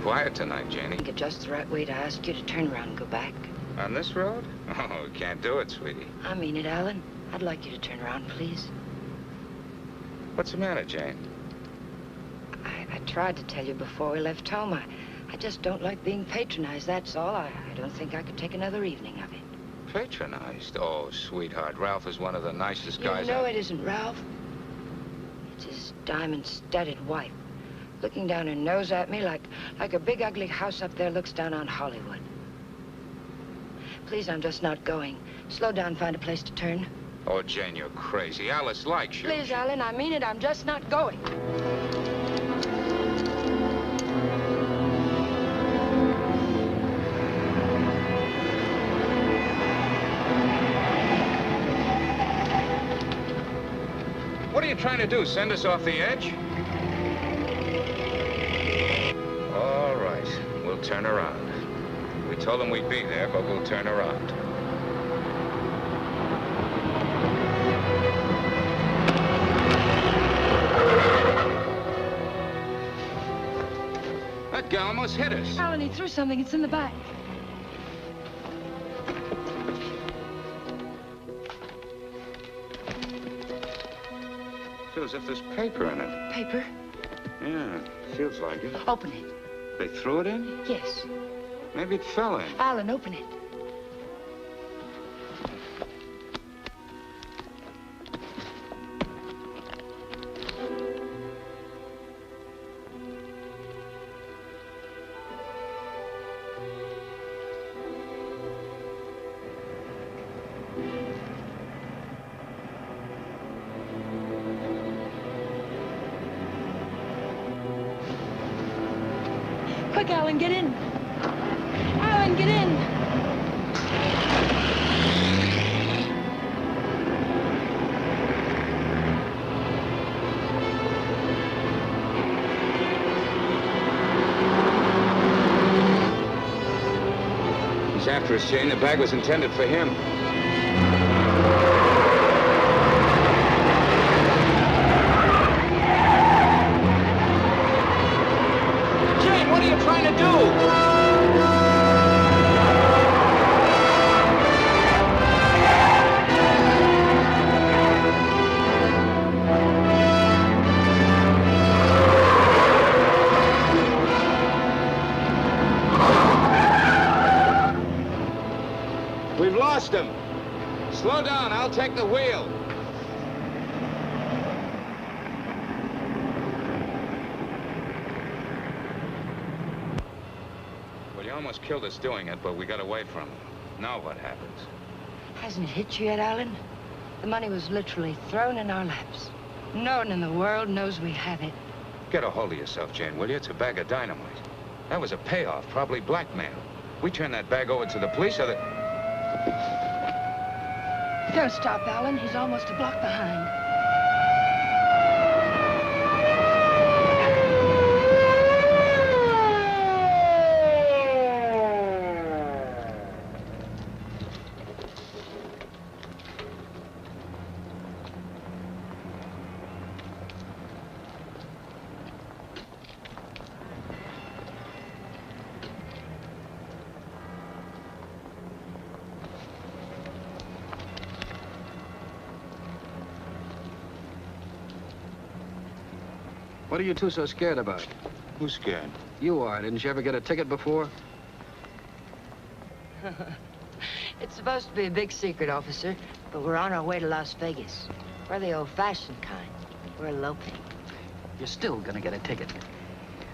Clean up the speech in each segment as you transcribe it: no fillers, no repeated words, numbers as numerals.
quiet tonight, Janie. I think it's just the right way to ask you to turn around and go back. On this road? Oh, we can't do it, sweetie. I mean it, Alan. I'd like you to turn around, please. What's the matter, Jane? I tried to tell you before we left home. I just don't like being patronized, that's all. I don't think I could take another evening of it. Patronized? Oh, sweetheart, Ralph is one of the nicest guys. You know it isn't Ralph. It's his diamond-studded wife, looking down her nose at me like a big ugly house up there looks down on Hollywood. Please, I'm just not going. Slow down, find a place to turn. Oh, Jane, you're crazy. Alice likes you. Please, Alan, I mean it. I'm just not going. What are you trying to do, send us off the edge? All right, we'll turn around. We told them we'd be there, but we'll turn around. That guy almost hit us. Alan, he threw something. It's in the back. Feels as if there's paper in it. Paper? Yeah, feels like it. Open it. They threw it in? Yes. Maybe it fell in. Alan, open it. Quick, Alan, get in. Alan, get in. He's after us, Jane. The bag was intended for him. What are you trying to do? We've lost him. Slow down, I'll take the wheel. Almost killed us doing it, but we got away from him. Now what happens? Hasn't it hit you yet, Alan? The money was literally thrown in our laps. No one in the world knows we have it. Get a hold of yourself, Jane, will you? It's a bag of dynamite. That was a payoff, probably blackmail. We turn that bag over to the police, or the... Don't stop, Alan. He's almost a block behind. What are you two so scared about? Who's scared? You are. Didn't you ever get a ticket before? It's supposed to be a big secret, officer, but we're on our way to Las Vegas. We're the old-fashioned kind. We're eloping. You're still gonna get a ticket.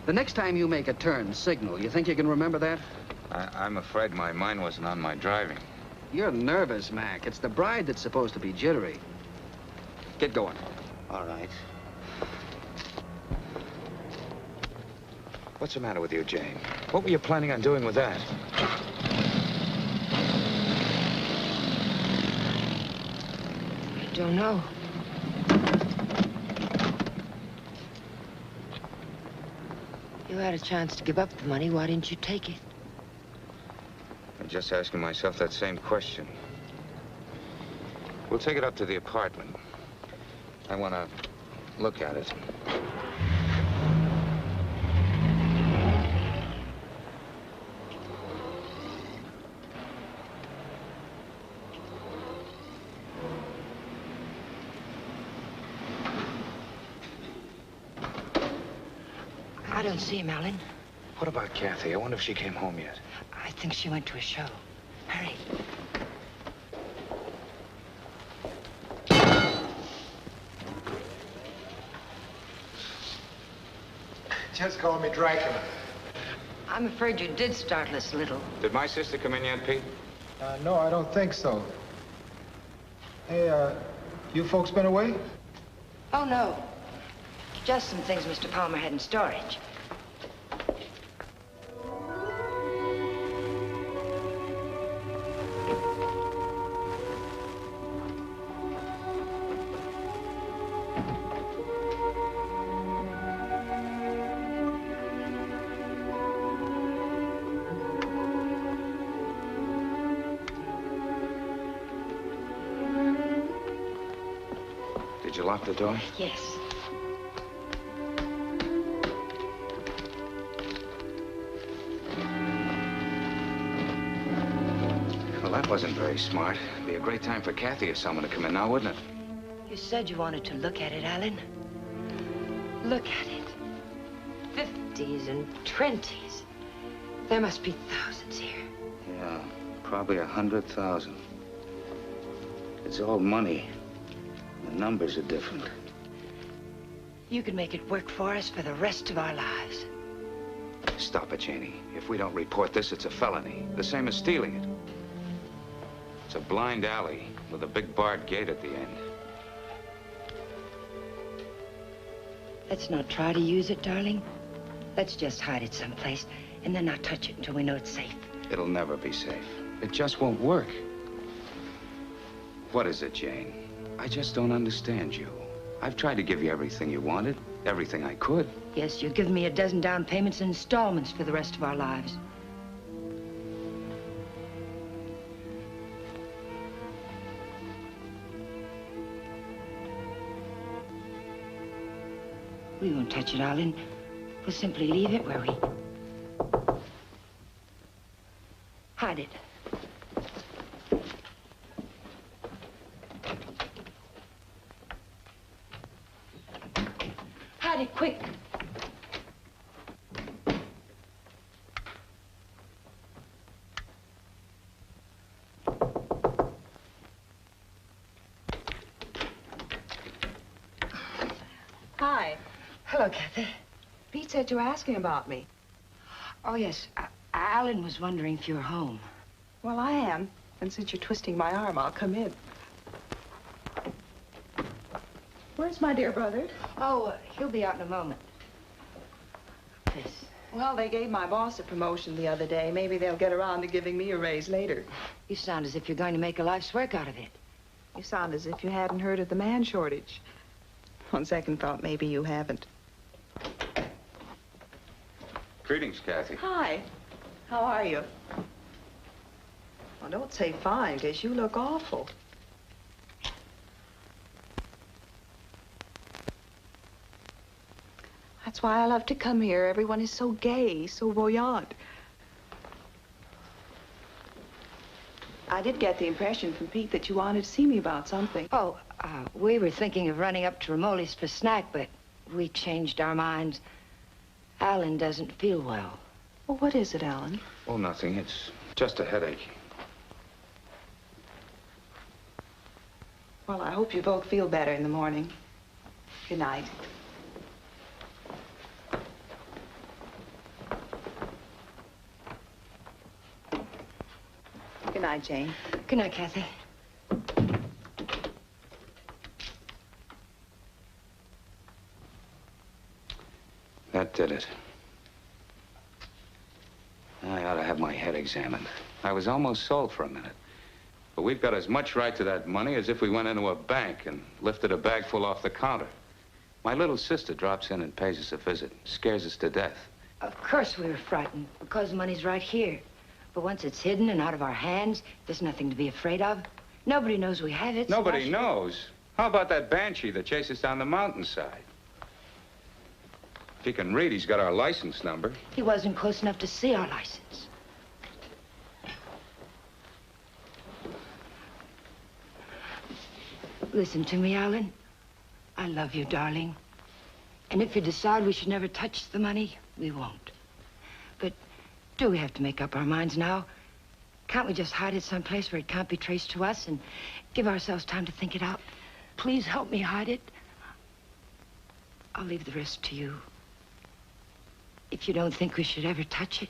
The next time you make a turn, signal. You think you can remember that? I'm afraid my mind wasn't on my driving. You're nervous, Mac. It's the bride that's supposed to be jittery. Get going. All right. What's the matter with you, Jane? What were you planning on doing with that? I don't know. You had a chance to give up the money. Why didn't you take it? I'm just asking myself that same question. We'll take it up to the apartment. I want to look at it. don't see him, Alan. What about Kathy? I wonder if she came home yet. I think she went to a show. Hurry. Just call me Dracula. I'm afraid you did startle us a little. Did my sister come in yet, Pete? No, I don't think so. Hey, you folks been away? Oh, no. Just some things Mr. Palmer had in storage. Did you lock the door? Yes. Well, that wasn't very smart. It'd be a great time for Kathy or someone to come in now, wouldn't it? You said you wanted to look at it, Alan. Look at it. 50s and 20s. There must be thousands here. Yeah, probably 100,000. It's all money. The numbers are different. You could make it work for us for the rest of our lives. Stop it, Janie. If we don't report this, it's a felony. The same as stealing it. It's a blind alley with a big barred gate at the end. Let's not try to use it, darling. Let's just hide it someplace and then not touch it until we know it's safe. It'll never be safe. It just won't work. What is it, Jane? I just don't understand you. I've tried to give you everything you wanted, everything I could. Yes, you've given me a dozen down payments and installments for the rest of our lives. We won't touch it, Alan. We'll simply leave it where we... Hide it. Hide it, quick. Hi. Hello, Kathy. Pete said you were asking about me. Oh, yes. Alan was wondering if you were home. Well, I am. And since you're twisting my arm, I'll come in. Where's my dear brother? Oh, he'll be out in a moment. This. Well, they gave my boss a promotion the other day. Maybe they'll get around to giving me a raise later. You sound as if you're going to make a life's work out of it. You sound as if you hadn't heard of the man shortage. On second thought, maybe you haven't. Greetings, Kathy. Hi. How are you? Well, don't say fine, because you look awful. That's why I love to come here. Everyone is so gay, so voyant. I did get the impression from Pete that you wanted to see me about something. Oh, we were thinking of running up to Ramoli's for snack, but we changed our minds. Alan doesn't feel well. Well, what is it, Alan? Oh, nothing. It's just a headache. Well, I hope you both feel better in the morning. Good night. Good night, Jane. Good night, Kathy. That did it. I ought to have my head examined. I was almost sold for a minute. But we've got as much right to that money as if we went into a bank and lifted a bag full off the counter. My little sister drops in and pays us a visit. Scares us to death. Of course we were frightened, because the money's right here. But once it's hidden and out of our hands, there's nothing to be afraid of. Nobody knows we have it. Nobody knows. How about that banshee that chased us down the mountainside? If he can read, he's got our license number. He wasn't close enough to see our license. Listen to me, Alan. I love you, darling. And if you decide we should never touch the money, we won't. But do we have to make up our minds now? Can't we just hide it someplace where it can't be traced to us and give ourselves time to think it out? Please help me hide it. I'll leave the rest to you. If you don't think we should ever touch it,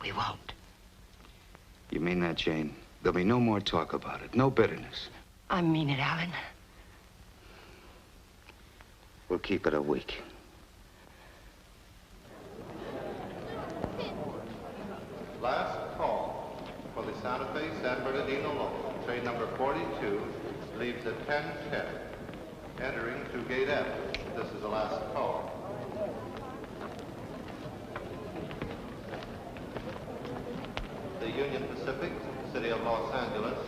we won't. You mean that, Jane? There'll be no more talk about it, no bitterness. I mean it, Alan. We'll keep it a week. Last call for the Santa Fe San Bernardino local. Train number 42 leaves at 10:10, entering through gate F. This is the last call. The Union Pacific, City of Los Angeles,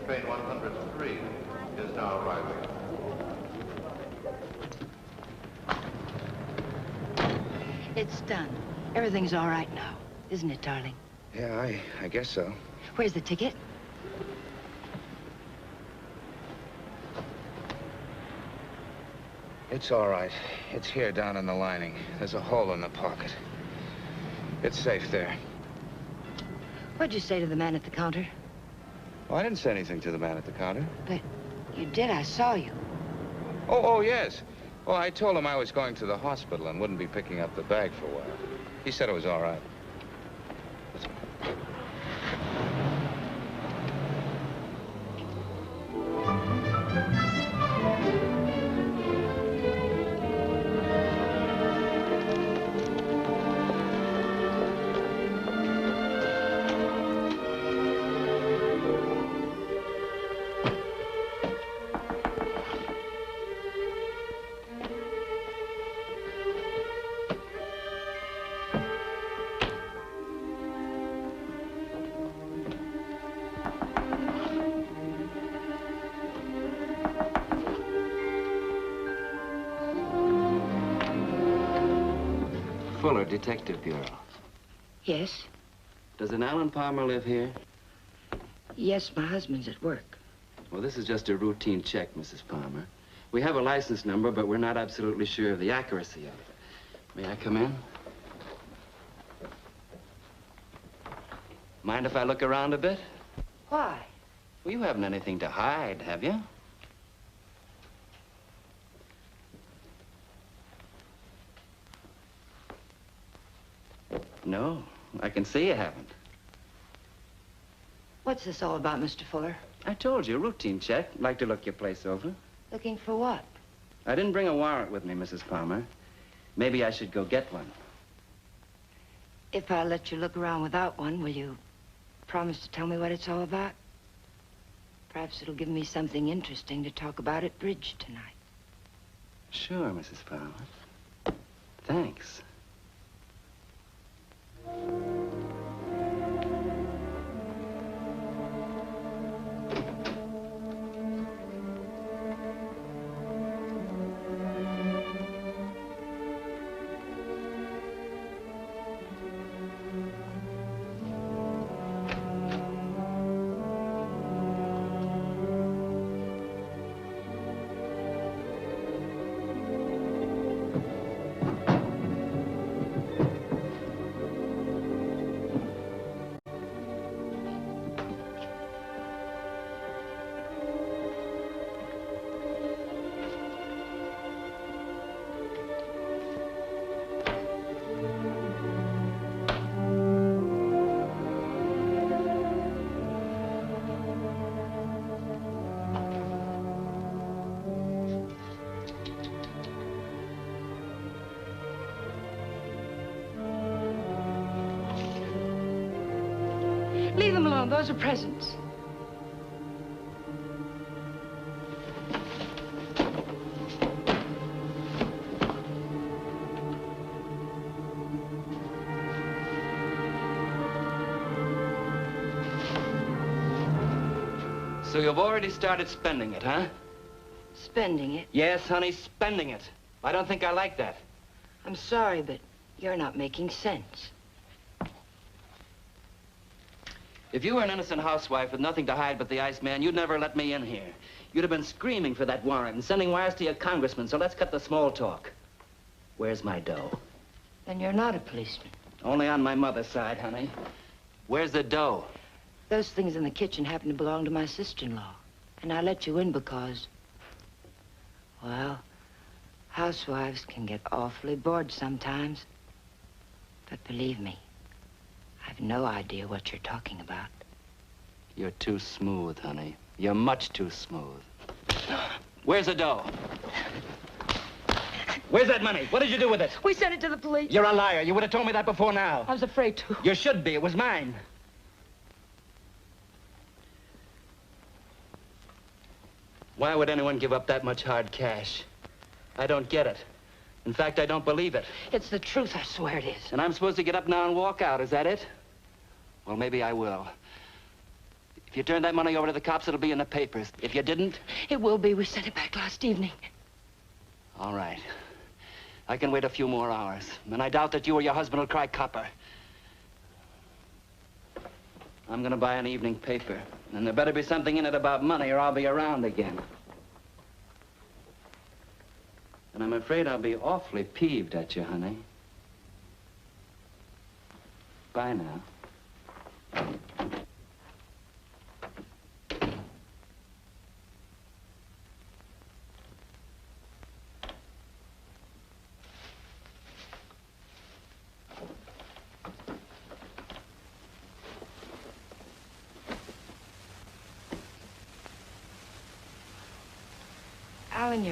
train 103 is now arriving. It's done. Everything's all right now, isn't it, darling? Yeah, I guess so. Where's the ticket? It's all right. It's here down in the lining. There's a hole in the pocket. It's safe there. What'd you say to the man at the counter? Well, I didn't say anything to the man at the counter. But you did. I saw you. Oh, yes. Well, I told him I was going to the hospital and wouldn't be picking up the bag for a while. He said it was all right. Fuller, Detective Bureau. Yes? Does an Alan Palmer live here? Yes, my husband's at work. Well, this is just a routine check, Mrs. Palmer. We have a license number, but we're not absolutely sure of the accuracy of it. May I come in? Mind if I look around a bit? Why? Well, you haven't anything to hide, have you? No, I can see you haven't. What's this all about, Mr. Fuller? I told you, routine check. Like to look your place over. Looking for what? I didn't bring a warrant with me, Mrs. Palmer. Maybe I should go get one. If I let you look around without one, will you promise to tell me what it's all about? Perhaps it'll give me something interesting to talk about at bridge tonight. Sure, Mrs. Palmer. Thanks. Leave them alone. Those are presents. So you've already started spending it, huh? Spending it? Yes, honey, spending it. I don't think I like that. I'm sorry, but you're not making sense. If you were an innocent housewife with nothing to hide but the Iceman, you'd never let me in here. You'd have been screaming for that warrant and sending wires to your congressman, so let's cut the small talk. Where's my dough? Then you're not a policeman. Only on my mother's side, honey. Where's the dough? Those things in the kitchen happen to belong to my sister-in-law. And I let you in because, well, housewives can get awfully bored sometimes. But believe me, I've no idea what you're talking about. You're too smooth, honey. You're much too smooth. Where's the dough? Where's that money? What did you do with it? We sent it to the police. You're a liar. You would have told me that before now. I was afraid to. You should be. It was mine. Why would anyone give up that much hard cash? I don't get it. In fact, I don't believe it. It's the truth, I swear it is. And I'm supposed to get up now and walk out, is that it? Well, maybe I will. If you turn that money over to the cops, it'll be in the papers. If you didn't... It will be. We sent it back last evening. All right. I can wait a few more hours. And I doubt that you or your husband will cry copper. I'm gonna buy an evening paper. And there better be something in it about money or I'll be around again. And I'm afraid I'll be awfully peeved at you, honey. Bye now. Alan,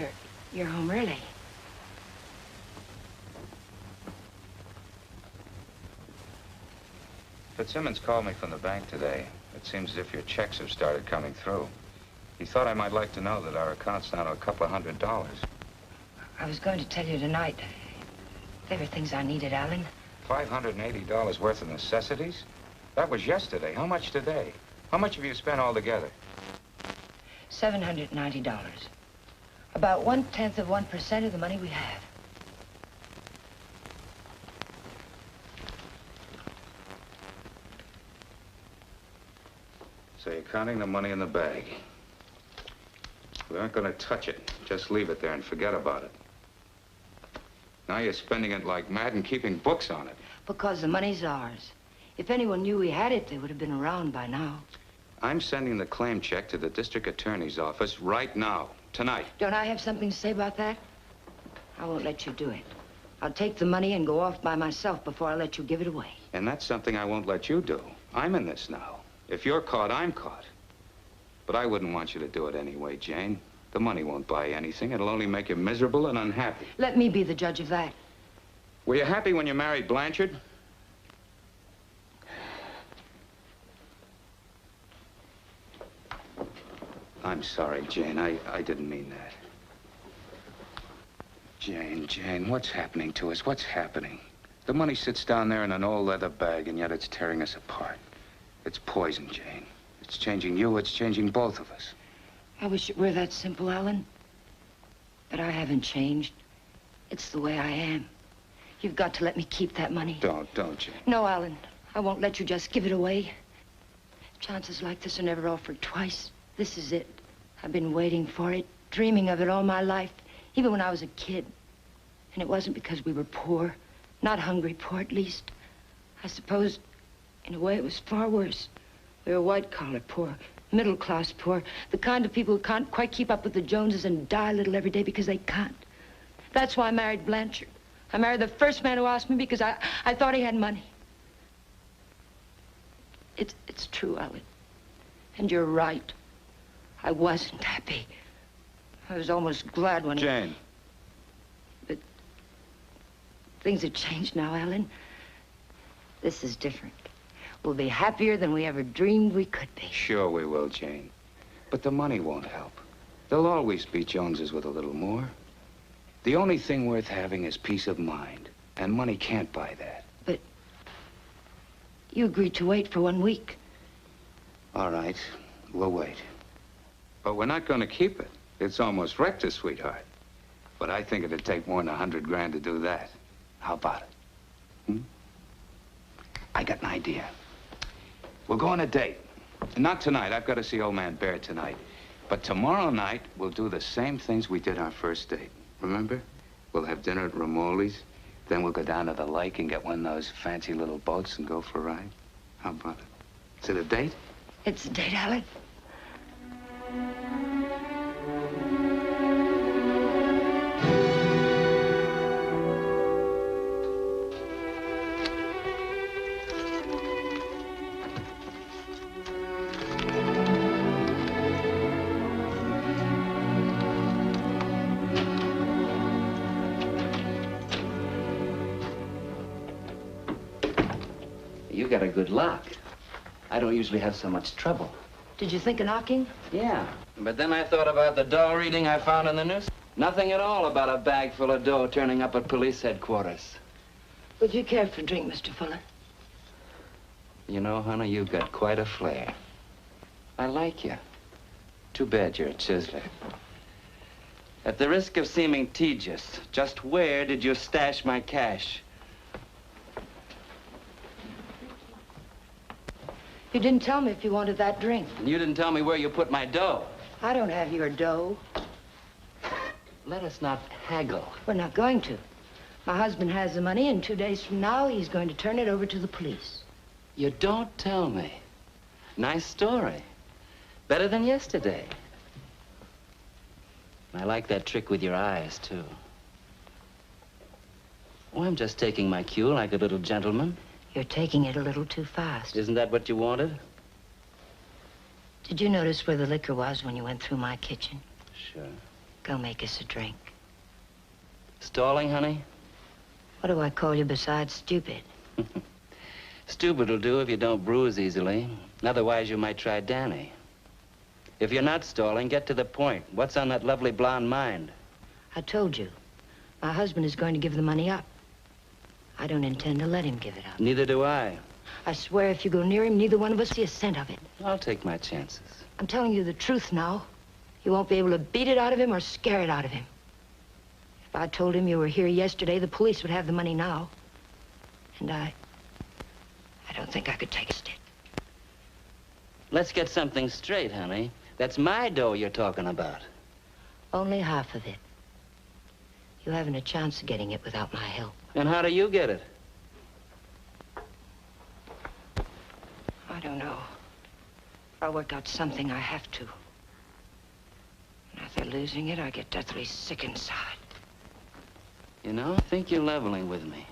you're home early. Fitzsimmons called me from the bank today. It seems as if your checks have started coming through. He thought I might like to know that our account's down to a couple of $100. I was going to tell you tonight. They were things I needed, Alan. $580 worth of necessities? That was yesterday. How much today? How much have you spent altogether? $790. About 0.1% of the money we have. So you're counting the money in the bag. We aren't going to touch it. Just leave it there and forget about it. Now you're spending it like mad and keeping books on it. Because the money's ours. If anyone knew we had it, they would have been around by now. I'm sending the claim check to the district attorney's office right now, tonight. Don't I have something to say about that? I won't let you do it. I'll take the money and go off by myself before I let you give it away. And that's something I won't let you do. I'm in this now. If you're caught, I'm caught. But I wouldn't want you to do it anyway, Jane. The money won't buy anything. It'll only make you miserable and unhappy. Let me be the judge of that. Were you happy when you married Blanchard? I'm sorry, Jane. I didn't mean that. Jane, what's happening to us? What's happening? The money sits down there in an old leather bag, and yet it's tearing us apart. It's poison, Jane. It's changing you. It's changing both of us. I wish it were that simple, Alan. But I haven't changed. It's the way I am. You've got to let me keep that money. Don't, Jane. No, Alan. I won't let you just give it away. Chances like this are never offered twice. This is it. I've been waiting for it, dreaming of it all my life, even when I was a kid. And it wasn't because we were poor. Not hungry poor, at least. I suppose, in a way, it was far worse. We were white-collar poor, middle-class poor, the kind of people who can't quite keep up with the Joneses and die a little every day because they can't. That's why I married Blanchard. I married the first man who asked me because I thought he had money. It's true, Alan. And you're right. I wasn't happy. I was almost glad when Jane. But things have changed now, Alan. This is different. We'll be happier than we ever dreamed we could be. Sure we will, Jane. But the money won't help. There'll always be Joneses with a little more. The only thing worth having is peace of mind. And money can't buy that. But you agreed to wait for 1 week. All right, we'll wait. But we're not going to keep it. It's almost wrecked us, sweetheart. But I think it'd take more than 100 grand to do that. How about it? I got an idea. We'll go on a date. Not tonight. I've got to see old man Bear tonight. But tomorrow night, we'll do the same things we did our first date. Remember? We'll have dinner at Ramoli's. Then we'll go down to the lake and get one of those fancy little boats and go for a ride. How about it? Is it a date? It's a date, Alec. You got a good lock. I don't usually have so much trouble. Did you think of knocking? Yeah, but then I thought about the dough reading I found in the news. Nothing at all about a bag full of dough turning up at police headquarters. Would you care for a drink, Mr. Fuller? You know, honey, you've got quite a flair. I like you. Too bad you're a chiseler. At the risk of seeming tedious, just where did you stash my cash? You didn't tell me if you wanted that drink. And you didn't tell me where you put my dough. I don't have your dough. Let us not haggle. We're not going to. My husband has the money, and 2 days from now, he's going to turn it over to the police. You don't tell me. Nice story. Better than yesterday. I like that trick with your eyes, too. Oh, I'm just taking my cue like a little gentleman. You're taking it a little too fast. Isn't that what you wanted? Did you notice where the liquor was when you went through my kitchen? Sure. Go make us a drink. Stalling, honey? What do I call you besides stupid? Stupid'll do if you don't bruise easily. Otherwise, you might try Danny. If you're not stalling, get to the point. What's on that lovely blonde mind? I told you. My husband is going to give the money up. I don't intend to let him give it up. Neither do I. I swear if you go near him, neither one of us see a cent of it. I'll take my chances. I'm telling you the truth now. You won't be able to beat it out of him or scare it out of him. If I told him you were here yesterday, the police would have the money now. And I don't think I could take a stick. Let's get something straight, honey. That's my dough you're talking about. Only half of it. You haven't a chance of getting it without my help. And how do you get it? I don't know. I'll work out something. I have to. And after losing it, I get deathly sick inside. You know, I think you're leveling with me.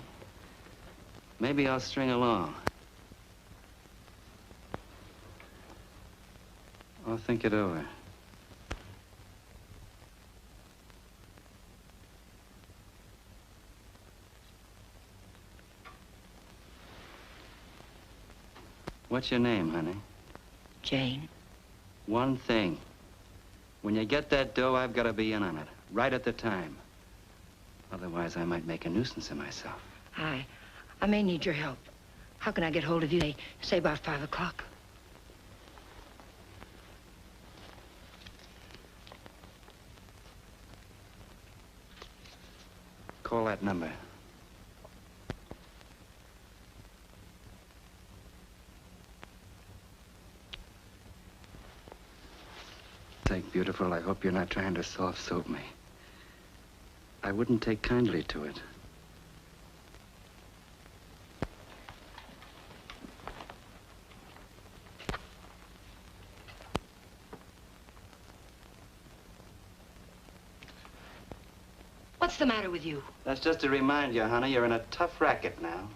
Maybe I'll string along. I'll think it over. What's your name, honey? Jane. One thing. When you get that dough, I've got to be in on it. Right at the time. Otherwise, I might make a nuisance of myself. I may need your help. How can I get hold of you? Say about 5 o'clock. Call that number. Take, beautiful, I hope you're not trying to soft soap me. I wouldn't take kindly to it. What's the matter with you? That's just to remind you, honey, you're in a tough racket now.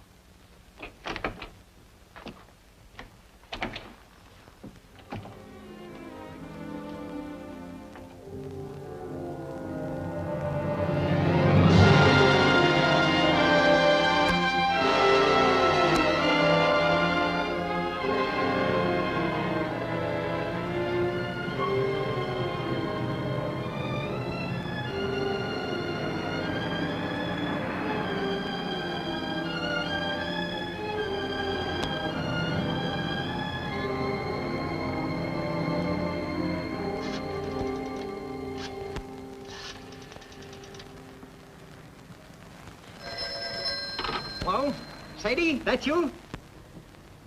Hello? Sadie, that's you?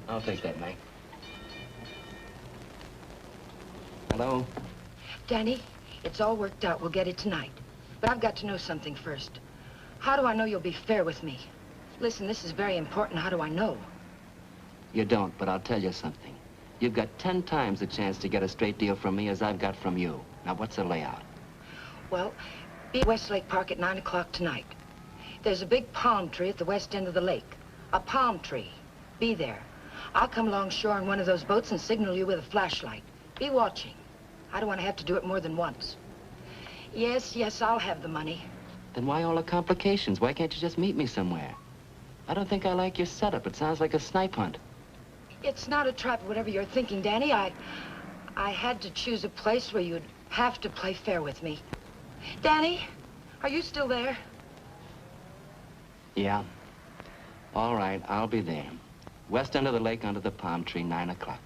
I'll take that, Mike. Hello? Danny, it's all worked out. We'll get it tonight. But I've got to know something first. How do I know you'll be fair with me? Listen, this is very important. How do I know? You don't, but I'll tell you something. You've got 10 times the chance to get a straight deal from me as I've got from you. Now, what's the layout? Well, be at Westlake Park at 9 o'clock tonight. There's a big palm tree at the west end of the lake. A palm tree. Be there. I'll come along shore in one of those boats and signal you with a flashlight. Be watching. I don't want to have to do it more than once. Yes, I'll have the money. Then why all the complications? Why can't you just meet me somewhere? I don't think I like your setup. It sounds like a snipe hunt. It's not a trap, whatever you're thinking, Danny. I had to choose a place where you'd have to play fair with me. Danny, are you still there? Yeah. All right, I'll be there. West end of the lake under the palm tree, 9 o'clock.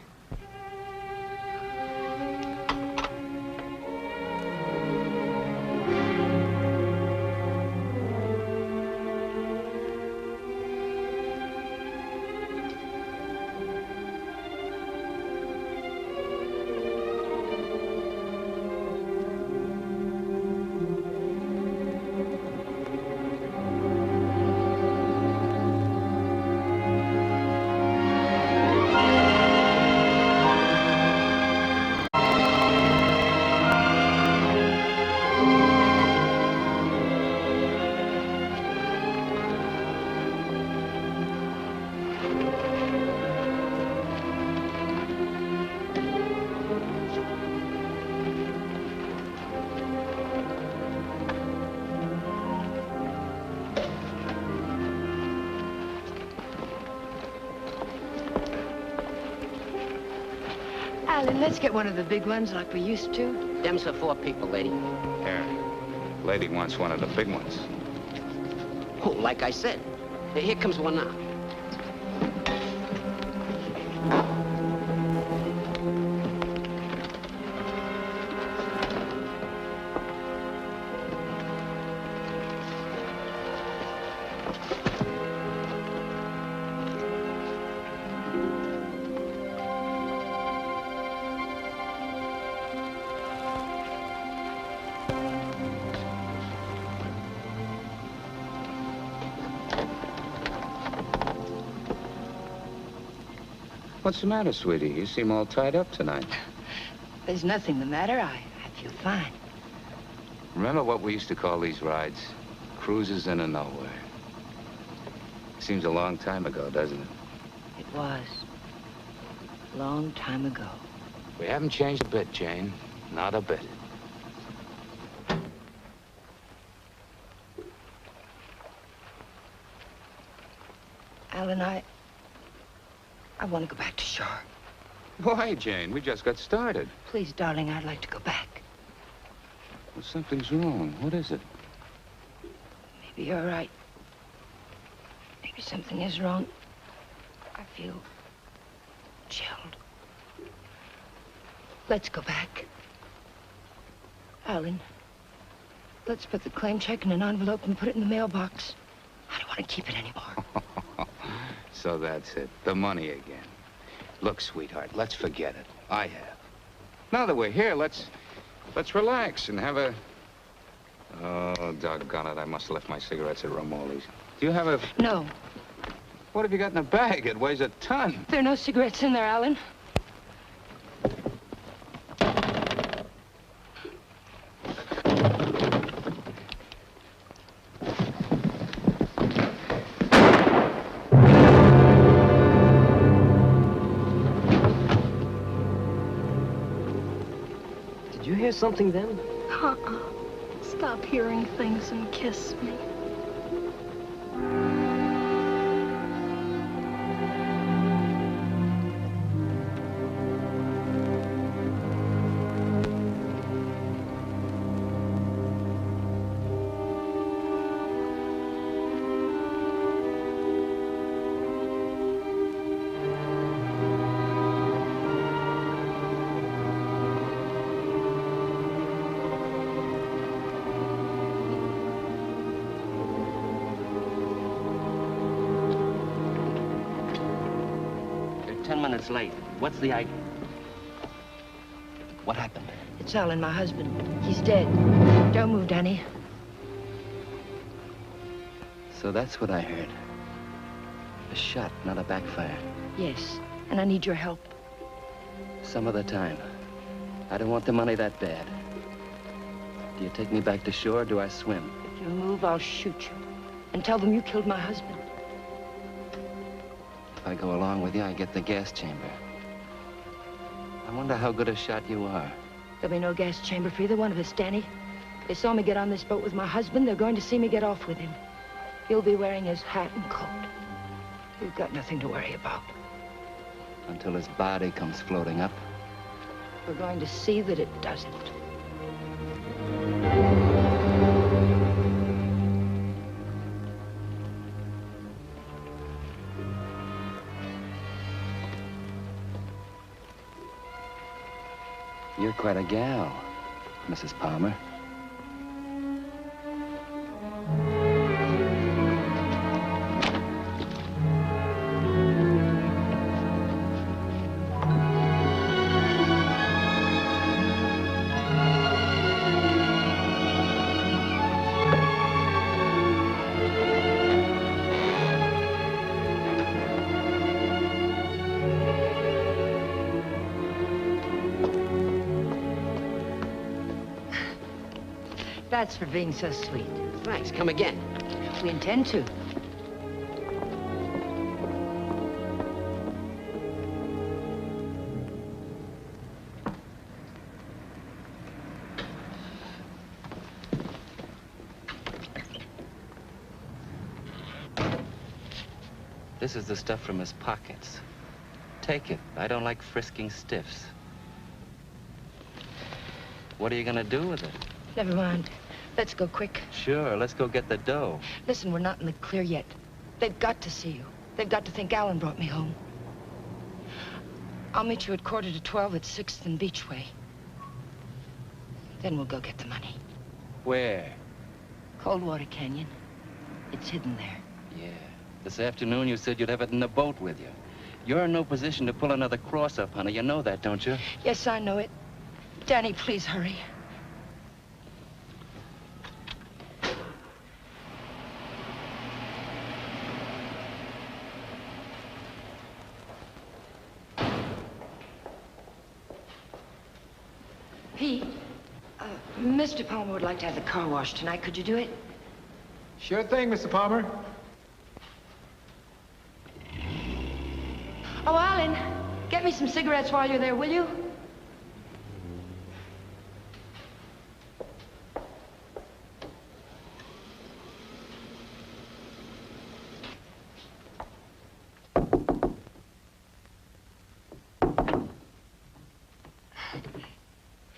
Alan, let's get one of the big ones like we used to. Them's for 4 people, lady. Here. Lady wants one of the big ones. Oh, like I said. Here comes one now. What's the matter, sweetie? You seem all tied up tonight. There's nothing the matter. I feel fine. Remember what we used to call these rides? Cruises into nowhere. Seems a long time ago, doesn't it? It was. A long time ago. We haven't changed a bit, Jane. Not a bit. Alan, I want to go back to shore. Why, Jane? We just got started. Please, darling, I'd like to go back. Well, something's wrong. What is it? Maybe you're right. Maybe something is wrong. I feel chilled. Let's go back. Alan, let's put the claim check in an envelope and put it in the mailbox. I don't want to keep it anymore. So that's it. The money again. Look, sweetheart, let's forget it. I have. Now that we're here, let's relax and have a... Oh, doggone it. I must have left my cigarettes at Romoli's. Do you have a... No. What have you got in the bag? It weighs a ton. There are no cigarettes in there, Alan. Did you hear something then? Stop hearing things and kiss me. Minutes late. What's the idea? What happened? It's Alan, my husband. He's dead. Don't move, Danny. So that's what I heard. A shot, not a backfire. Yes, and I need your help. Some other time. I don't want the money that bad. Do you take me back to shore, or do I swim? If you move, I'll shoot you. And tell them you killed my husband. If I go along with you, I get the gas chamber. I wonder how good a shot you are. There'll be no gas chamber for either one of us, Danny. They saw me get on this boat with my husband. They're going to see me get off with him. He'll be wearing his hat and coat. You've got nothing to worry about. Until his body comes floating up. We're going to see that it doesn't. You're quite a gal, Mrs. Palmer. That's for being so sweet. Thanks. Come again. We intend to. This is the stuff from his pockets. Take it. I don't like frisking stiffs. What are you gonna do with it? Never mind. Let's go quick. Sure, let's go get the dough. Listen, we're not in the clear yet. They've got to see you. They've got to think Alan brought me home. I'll meet you at 11:45 at 6th and Beachway. Then we'll go get the money. Where? Coldwater Canyon. It's hidden there. Yeah. This afternoon you said you'd have it in the boat with you. You're in no position to pull another cross-up, honey. You know that, don't you? Yes, I know it. Danny, please hurry. Pete, Mr. Palmer would like to have the car washed tonight. Could you do it? Sure thing, Mr. Palmer. Oh, Alan, get me some cigarettes while you're there, will you?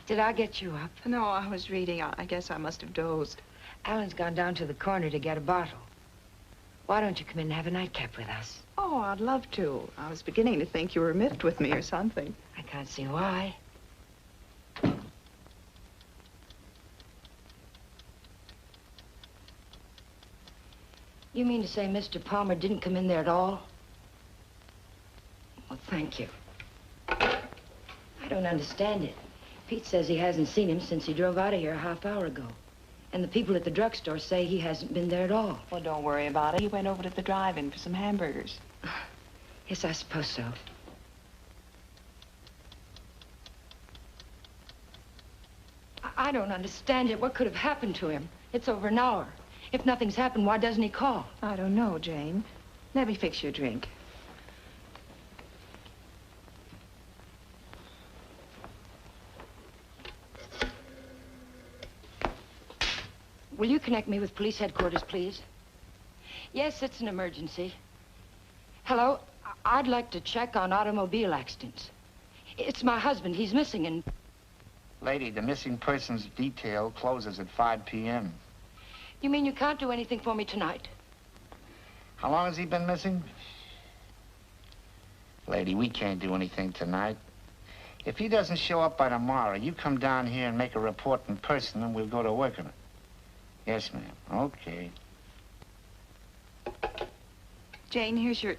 Did I get you up? No, I was reading. I guess I must have dozed. Alan's gone down to the corner to get a bottle. Why don't you come in and have a nightcap with us? Oh, I'd love to. I was beginning to think you were miffed with me or something. I can't see why. You mean to say Mr. Palmer didn't come in there at all? Well, thank you. I don't understand it. Pete says he hasn't seen him since he drove out of here a half hour ago. And the people at the drugstore say he hasn't been there at all. Well, don't worry about it. He went over to the drive-in for some hamburgers. Yes, I suppose so. I don't understand it. What could have happened to him? It's over an hour. If nothing's happened, why doesn't he call? I don't know, Jane. Let me fix you a drink. Will you connect me with police headquarters, please? Yes, it's an emergency. Hello? I'd like to check on automobile accidents. It's my husband. He's missing and... Lady, the missing persons detail closes at 5 p.m. You mean you can't do anything for me tonight? How long has he been missing? Lady, we can't do anything tonight. If he doesn't show up by tomorrow, you come down here and make a report in person, and we'll go to work on it. Yes, ma'am. Okay. Jane, here's your...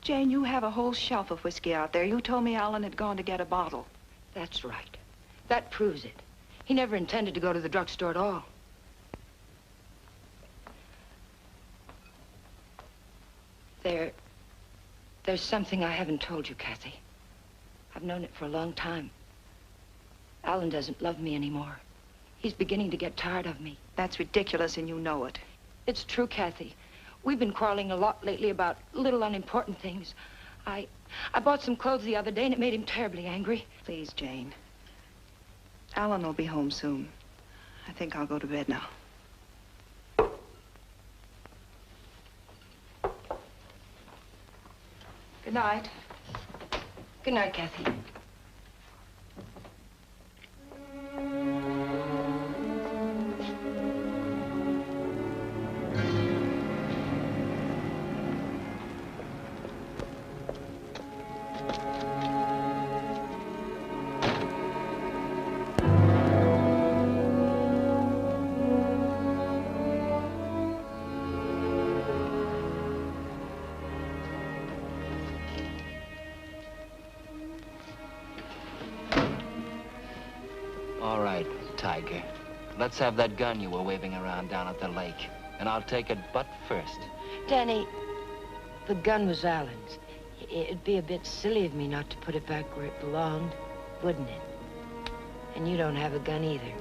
Jane, you have a whole shelf of whiskey out there. You told me Alan had gone to get a bottle. That's right. That proves it. He never intended to go to the drugstore at all. There's something I haven't told you, Kathy. I've known it for a long time. Alan doesn't love me anymore. He's beginning to get tired of me. That's ridiculous, and you know it. It's true, Kathy. We've been quarreling a lot lately about little unimportant things. I bought some clothes the other day, and it made him terribly angry. Please, Jane. Alan will be home soon. I think I'll go to bed now. Good night. Good night, Kathy. All right, Tiger. Let's have that gun you were waving around down at the lake. And I'll take it butt first. Danny, the gun was Alan's. It'd be a bit silly of me not to put it back where it belonged, wouldn't it? And you don't have a gun either.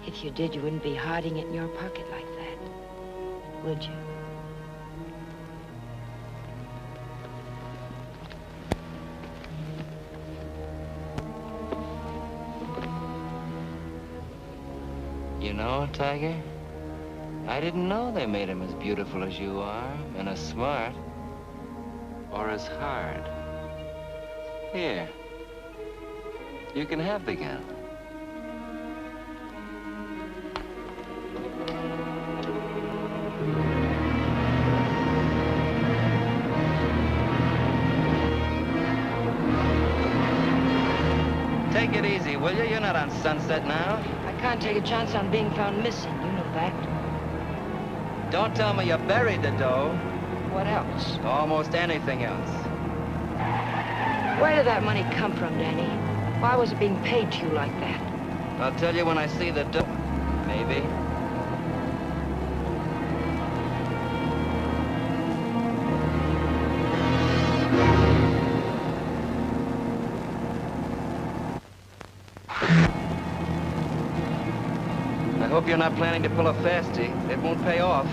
If you did, you wouldn't be hiding it in your pocket like that, would you? You know, Tiger, I didn't know they made him as beautiful as you are, and as smart, or as hard. Here, you can have the gun. Take it easy, will you? You're not on Sunset now. I can't take a chance on being found missing. You know that. Don't tell me you buried the dough. What else? Almost anything else. Where did that money come from, Danny? Why was it being paid to you like that? I'll tell you when I see the dough, maybe. I hope you're not planning to pull a fastie. It won't pay off.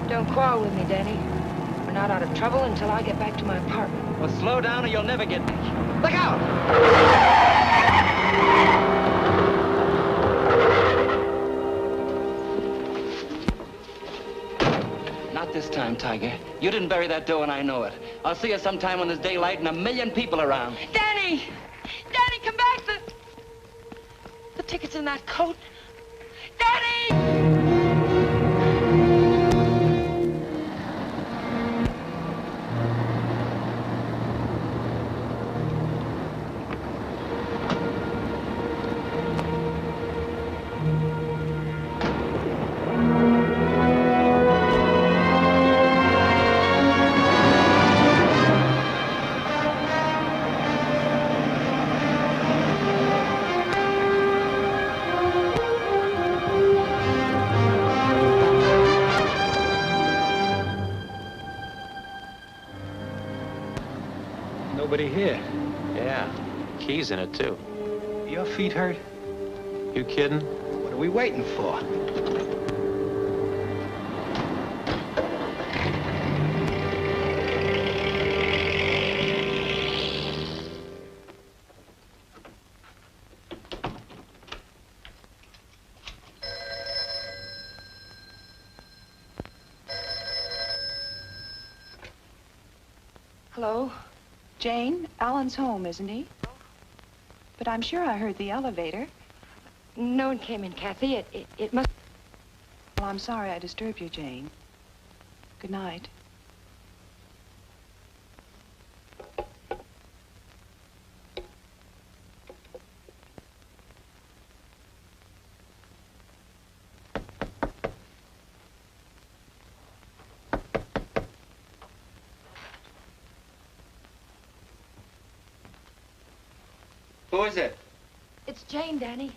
Don't quarrel with me, Danny. We're not out of trouble until I get back to my apartment. Well, slow down or you'll never get me. Look out! Not this time, Tiger. You didn't bury that dough and I know it. I'll see you sometime when there's daylight and a million people around. Danny! Danny, come back! The ticket's in that coat. Danny! Nobody here. Yeah, keys in it, too. Your feet hurt? You kidding? What are we waiting for? Hello? Jane, Alan's home, isn't he? But I'm sure I heard the elevator. No one came in, Kathy. It must... Well, I'm sorry I disturbed you, Jane. Good night. Who is it? It's Jane, Danny.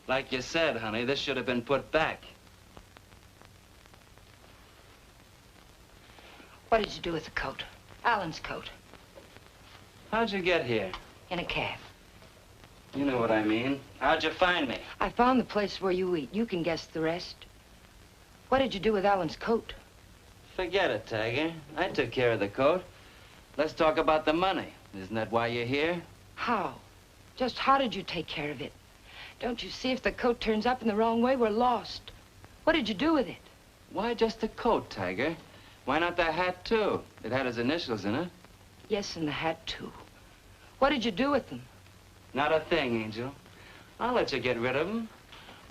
Like you said, honey, this should have been put back. What did you do with the coat? Alan's coat. How'd you get here? In a cab. You know what I mean. How'd you find me? I found the place where you eat. You can guess the rest. What did you do with Alan's coat? Forget it, Tiger. I took care of the coat. Let's talk about the money. Isn't that why you're here? How? Just how did you take care of it? Don't you see if the coat turns up in the wrong way, we're lost. What did you do with it? Why just the coat, Tiger? Why not the hat, too? It had his initials in it. Yes, and the hat, too. What did you do with them? Not a thing, Angel. I'll let you get rid of them.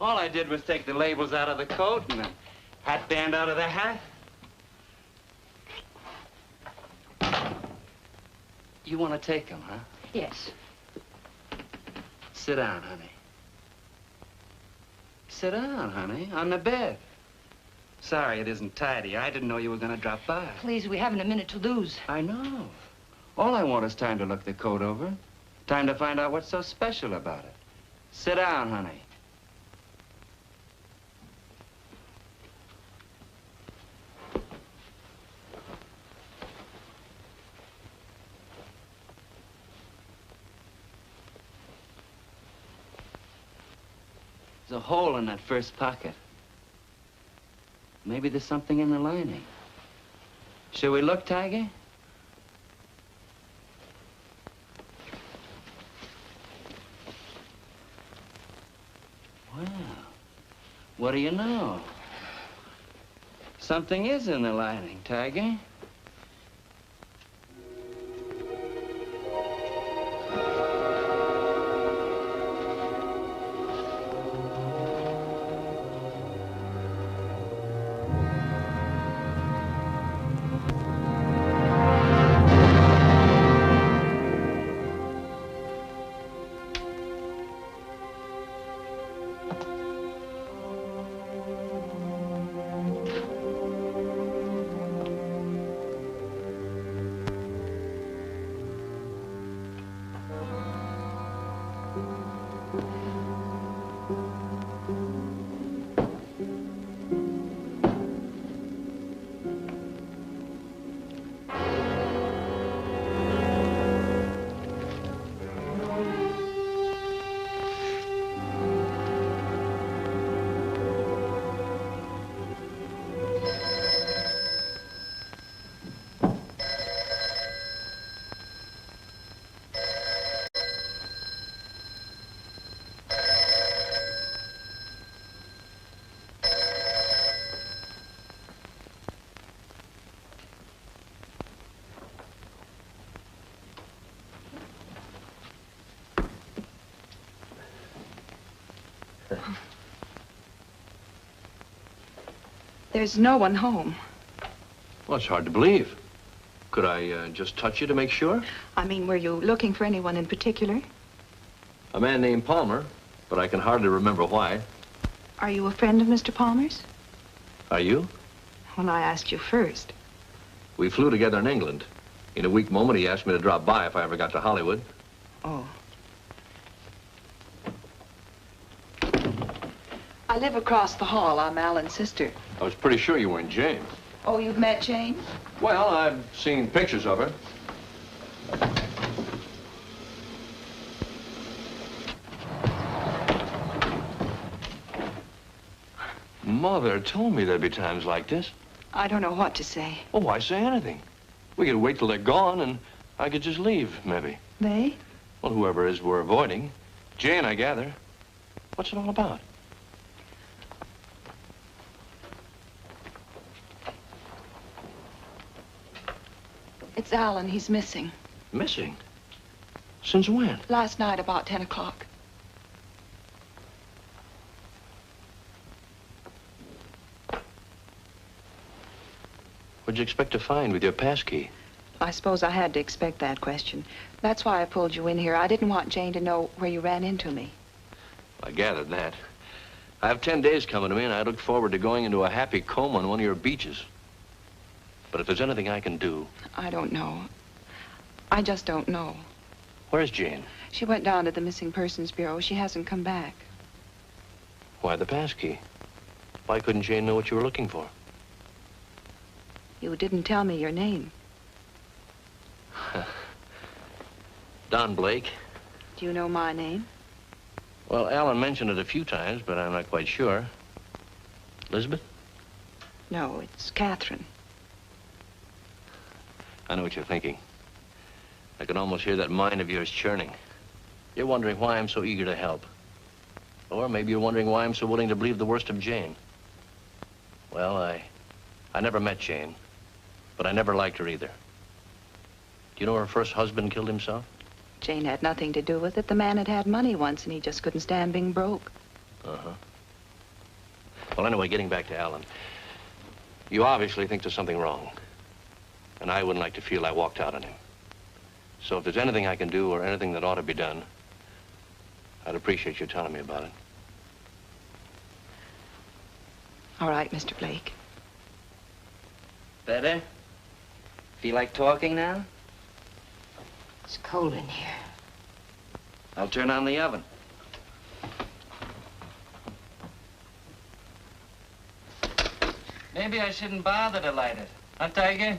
All I did was take the labels out of the coat and the hat band out of the hat. You want to take them, huh? Yes. Sit down, honey. Sit down, honey, on the bed. Sorry it isn't tidy. I didn't know you were going to drop by. Please, we haven't a minute to lose. I know. All I want is time to look the coat over. Time to find out what's so special about it. Sit down, honey. There's a hole in that first pocket. Maybe there's something in the lining. Shall we look, Tiger? Well, what do you know? Something is in the lining, Tiger. There's no one home. Well, it's hard to believe. Could I just touch you to make sure? I mean, were you looking for anyone in particular? A man named Palmer, but I can hardly remember why. Are you a friend of Mr. Palmer's? Are you? Well, I asked you first. We flew together in England. In a weak moment, he asked me to drop by if I ever got to Hollywood. Oh. I live across the hall. I'm Alan's sister. I was pretty sure you weren't Jane. Oh, you've met Jane? Well, I've seen pictures of her. Mother told me there'd be times like this. I don't know what to say. Oh, why say anything? We could wait till they're gone, and I could just leave, maybe. They? Well, whoever it is we're avoiding. Jane, I gather. What's it all about? It's Alan. He's missing. Missing? Since when? Last night, about 10 o'clock. What'd you expect to find with your passkey? I suppose I had to expect that question. That's why I pulled you in here. I didn't want Jane to know where you ran into me. I gathered that. I have 10 days coming to me, and I look forward to going into a happy coma on one of your beaches. But if there's anything I can do... I don't know. I just don't know. Where's Jane? She went down to the Missing Persons Bureau. She hasn't come back. Why the passkey? Why couldn't Jane know what you were looking for? You didn't tell me your name. Don Blake. Do you know my name? Well, Alan mentioned it a few times, but I'm not quite sure. Elizabeth? No, it's Catherine. I know what you're thinking. I can almost hear that mind of yours churning. You're wondering why I'm so eager to help. Or maybe you're wondering why I'm so willing to believe the worst of Jane. Well, I never met Jane, but I never liked her either. Do you know her first husband killed himself? Jane had nothing to do with it. The man had money once, and he just couldn't stand being broke. Uh-huh. Well, anyway, getting back to Alan. You obviously think there's something wrong. And I wouldn't like to feel I walked out on him. So if there's anything I can do or anything that ought to be done, I'd appreciate you telling me about it. All right, Mr. Blake. Better? Feel like talking now? It's cold in here. I'll turn on the oven. Maybe I shouldn't bother to light it. Huh, Tiger?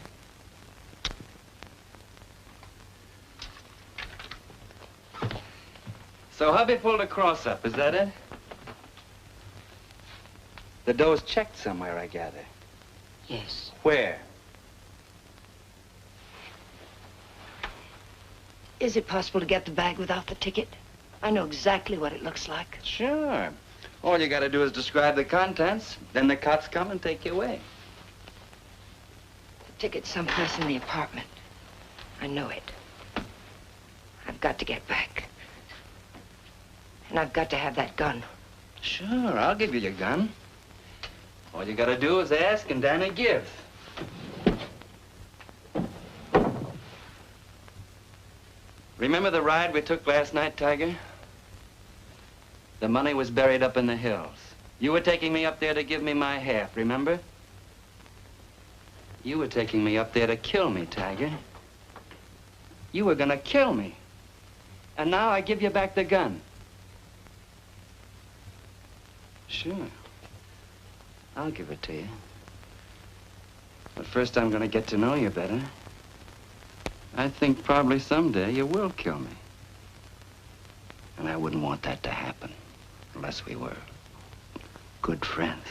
So hubby pulled a cross up, is that it? The dough's checked somewhere, I gather. Yes. Where? Is it possible to get the bag without the ticket? I know exactly what it looks like. Sure. All you gotta do is describe the contents, then the cops come and take you away. The ticket's someplace in the apartment. I know it. I've got to get back. And I've got to have that gun. Sure, I'll give you your gun. All you gotta do is ask and Danny gives. Remember the ride we took last night, Tiger? The money was buried up in the hills. You were taking me up there to give me my half, remember? You were taking me up there to kill me, Tiger. You were gonna kill me. And now I give you back the gun. Sure. I'll give it to you. But first I'm gonna get to know you better. I think probably someday you will kill me. And I wouldn't want that to happen unless we were good friends.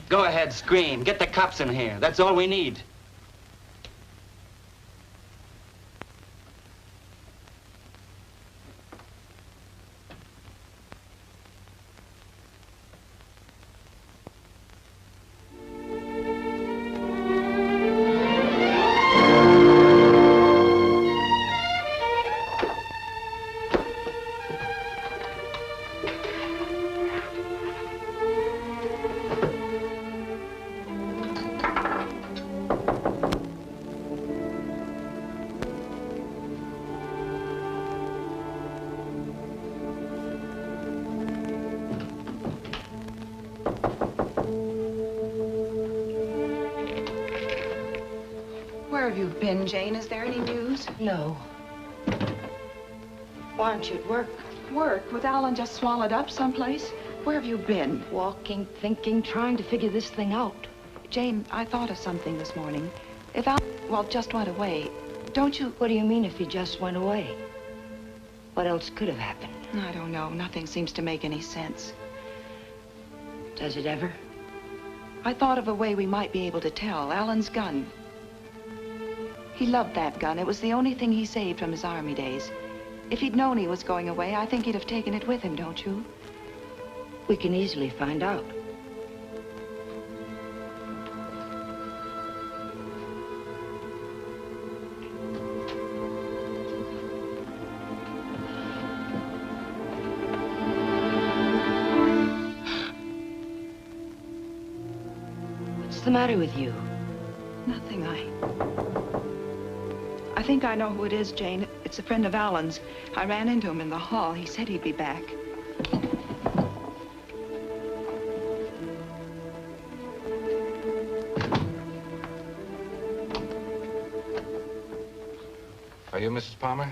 Go ahead, scream. Get the cops in here. That's all we need. Where have you been, Jane? Is there any news? No. Why aren't you at work? Work? With Alan just swallowed up someplace? Where have you been? Walking, thinking, trying to figure this thing out. Jane, I thought of something this morning. If Alan, well, just went away, don't you... What do you mean if he just went away? What else could have happened? I don't know. Nothing seems to make any sense. Does it ever? I thought of a way we might be able to tell. Alan's gun. He loved that gun. It was the only thing he saved from his army days. If he'd known he was going away, I think he'd have taken it with him, don't you? We can easily find out. What's the matter with you? Nothing. I think I know who it is, Jane. It's a friend of Alan's. I ran into him in the hall. He said he'd be back. Are you, Mrs. Palmer?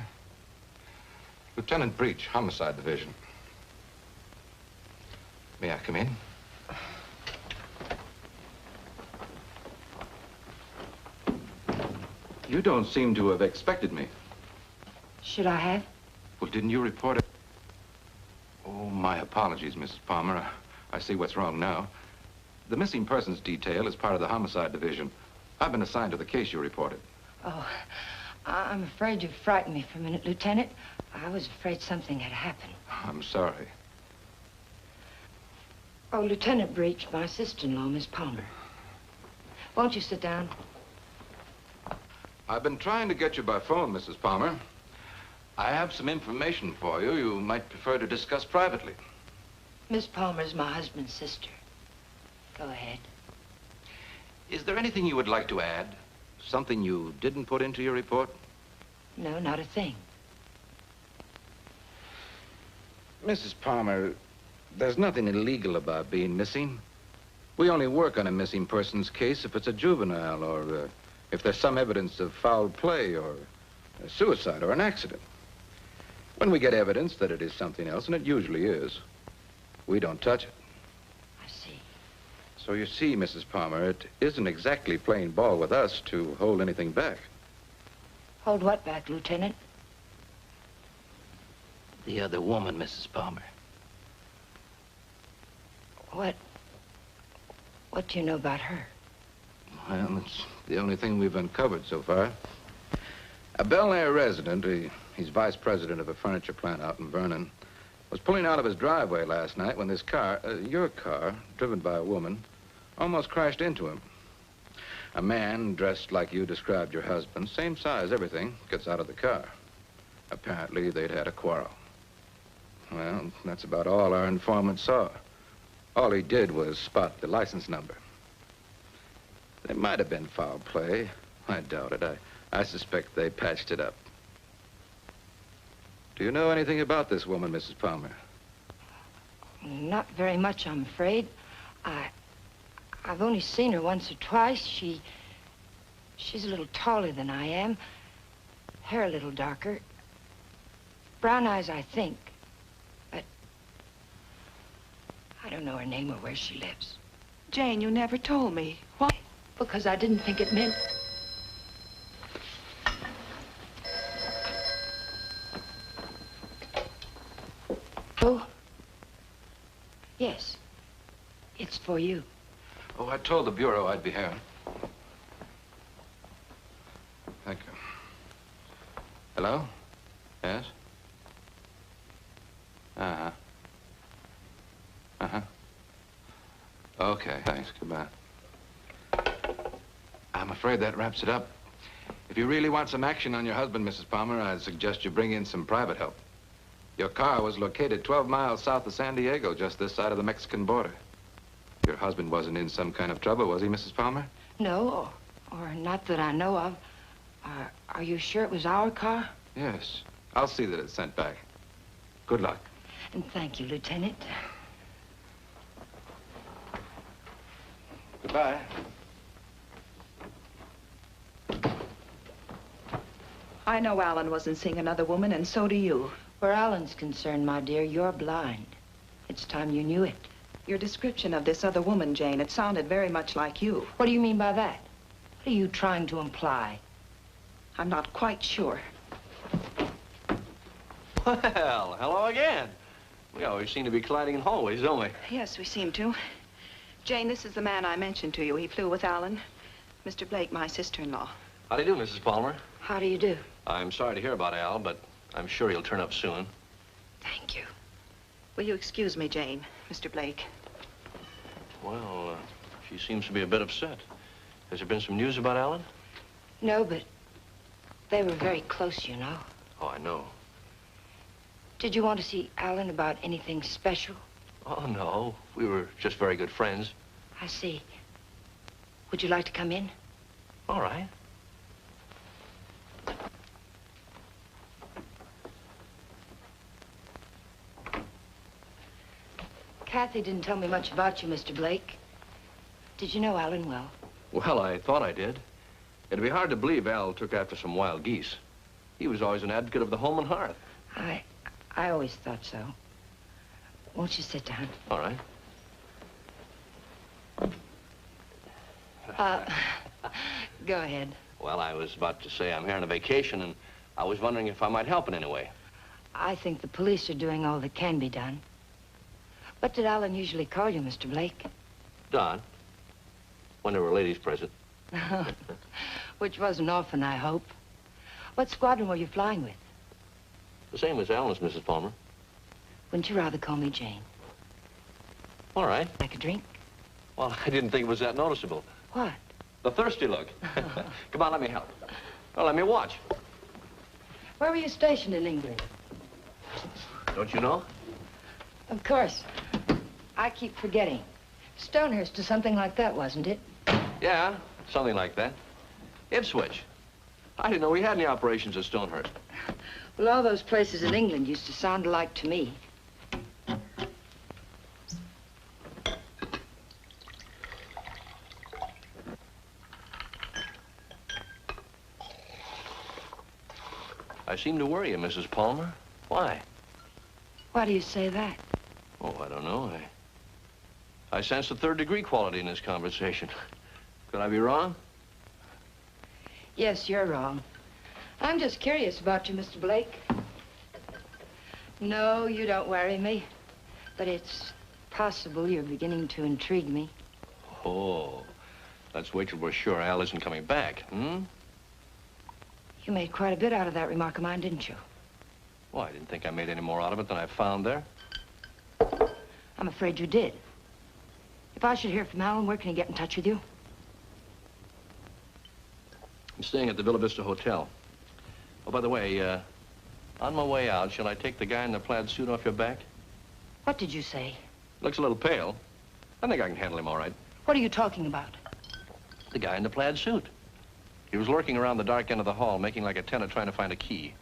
Lieutenant Breach, Homicide Division. May I come in? You don't seem to have expected me. Should I have? Well, didn't you report it? Oh, my apologies, Mrs. Palmer. I see what's wrong now. The missing persons detail is part of the Homicide Division. I've been assigned to the case you reported. Oh, I'm afraid you frightened me for a minute, Lieutenant. I was afraid something had happened. I'm sorry. Oh, Lieutenant Breach, my sister-in-law, Miss Palmer. Won't you sit down? I've been trying to get you by phone, Mrs. Palmer. I have some information for you you might prefer to discuss privately. Miss Palmer's my husband's sister. Go ahead. Is there anything you would like to add? Something you didn't put into your report? No, not a thing. Mrs. Palmer, there's nothing illegal about being missing. We only work on a missing person's case if it's a juvenile or if there's some evidence of foul play or a suicide or an accident. When we get evidence that it is something else, and it usually is, we don't touch it. I see. So you see, Mrs. Palmer, it isn't exactly playing ball with us to hold anything back. Hold what back, Lieutenant? The other woman, Mrs. Palmer. What do you know about her? Well, it's the only thing we've uncovered so far. A Bel Air resident, he's vice president of a furniture plant out in Vernon, was pulling out of his driveway last night when this car, your car, driven by a woman, almost crashed into him. A man dressed like you described your husband, same size, everything, gets out of the car. Apparently, they'd had a quarrel. Well, that's about all our informant saw. All he did was spot the license number. There might have been foul play. I doubt it. I suspect they patched it up. Do you know anything about this woman, Mrs. Palmer? Not very much, I'm afraid. I've only seen her once or twice. She's a little taller than I am. Hair a little darker. Brown eyes, I think. But I don't know her name or where she lives. Jane, you never told me. Why? Because I didn't think it meant... Oh? Yes. It's for you. Oh, I told the Bureau I'd be here. Thank you. Hello? Yes? Uh-huh. Uh-huh. Okay, thanks. Goodbye. I'm afraid that wraps it up. If you really want some action on your husband, Mrs. Palmer, I'd suggest you bring in some private help. Your car was located 12 miles south of San Diego, just this side of the Mexican border. Your husband wasn't in some kind of trouble, was he, Mrs. Palmer? No, or not that I know of. Are you sure it was our car? Yes. I'll see that it's sent back. Good luck. And thank you, Lieutenant. Goodbye. I know Alan wasn't seeing another woman, and so do you. Where Alan's concerned, my dear, you're blind. It's time you knew it. Your description of this other woman, Jane, it sounded very much like you. What do you mean by that? What are you trying to imply? I'm not quite sure. Well, hello again. We always seem to be colliding in hallways, don't we? Yes, we seem to. Jane, this is the man I mentioned to you. He flew with Alan. Mr. Blake, my sister-in-law. How do you do, Mrs. Palmer? How do you do? I'm sorry to hear about Al, but I'm sure he'll turn up soon. Thank you. Will you excuse me, Jane, Mr. Blake? Well, she seems to be a bit upset. Has there been some news about Alan? No, but they were very close, you know. Oh, I know. Did you want to see Alan about anything special? Oh, no. We were just very good friends. I see. Would you like to come in? All right. Kathy didn't tell me much about you, Mr. Blake. Did you know Alan well? Well, I thought I did. It'd be hard to believe Al took after some wild geese. He was always an advocate of the home and hearth. I always thought so. Won't you sit down? All right. Go ahead. Well, I was about to say I'm here on a vacation, and I was wondering if I might help in any way. I think the police are doing all that can be done. What did Alan usually call you, Mr. Blake? Don, when there were ladies present. Which wasn't often, I hope. What squadron were you flying with? The same as Alan's, Mrs. Palmer. Wouldn't you rather call me Jane? All right. Like a drink? Well, I didn't think it was that noticeable. What? The thirsty look. Come on, let me help. Well, let me watch. Where were you stationed in England? Don't you know? Of course. I keep forgetting. Stonehurst or something like that, wasn't it? Yeah, something like that. Ipswich. I didn't know we had any operations at Stonehurst. Well, all those places in England used to sound alike to me. I seem to worry you, Mrs. Palmer. Why? Why do you say that? Oh, I don't know. I sense a third-degree quality in this conversation. Could I be wrong? Yes, you're wrong. I'm just curious about you, Mr. Blake. No, you don't worry me. But it's possible you're beginning to intrigue me. Oh, let's wait till we're sure Al isn't coming back, hmm? You made quite a bit out of that remark of mine, didn't you? Well, I didn't think I made any more out of it than I found there. I'm afraid you did. If I should hear from Alan, where can he get in touch with you? I'm staying at the Villa Vista Hotel. Oh, by the way, on my way out, shall I take the guy in the plaid suit off your back? What did you say? Looks a little pale. I think I can handle him all right. What are you talking about? The guy in the plaid suit. He was lurking around the dark end of the hall, making like a tenant trying to find a key.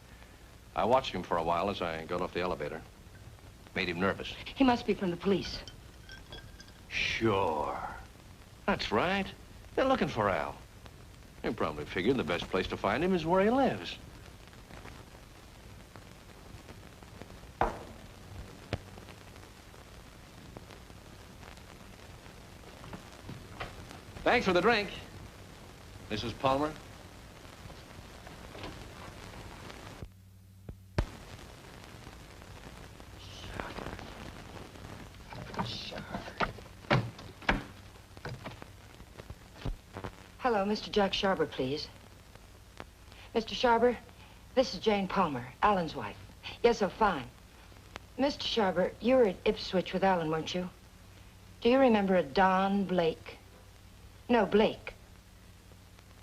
I watched him for a while as I got off the elevator. Made him nervous. He must be from the police. Sure. That's right. They're looking for Al. They probably figured the best place to find him is where he lives. Thanks for the drink, Mrs. Palmer. Hello, Mr. Jack Sharber, please. Mr. Sharber, this is Jane Palmer, Alan's wife. Yes, oh, fine. Mr. Sharber, you were at Ipswich with Alan, weren't you? Do you remember a Don Blake? No, Blake.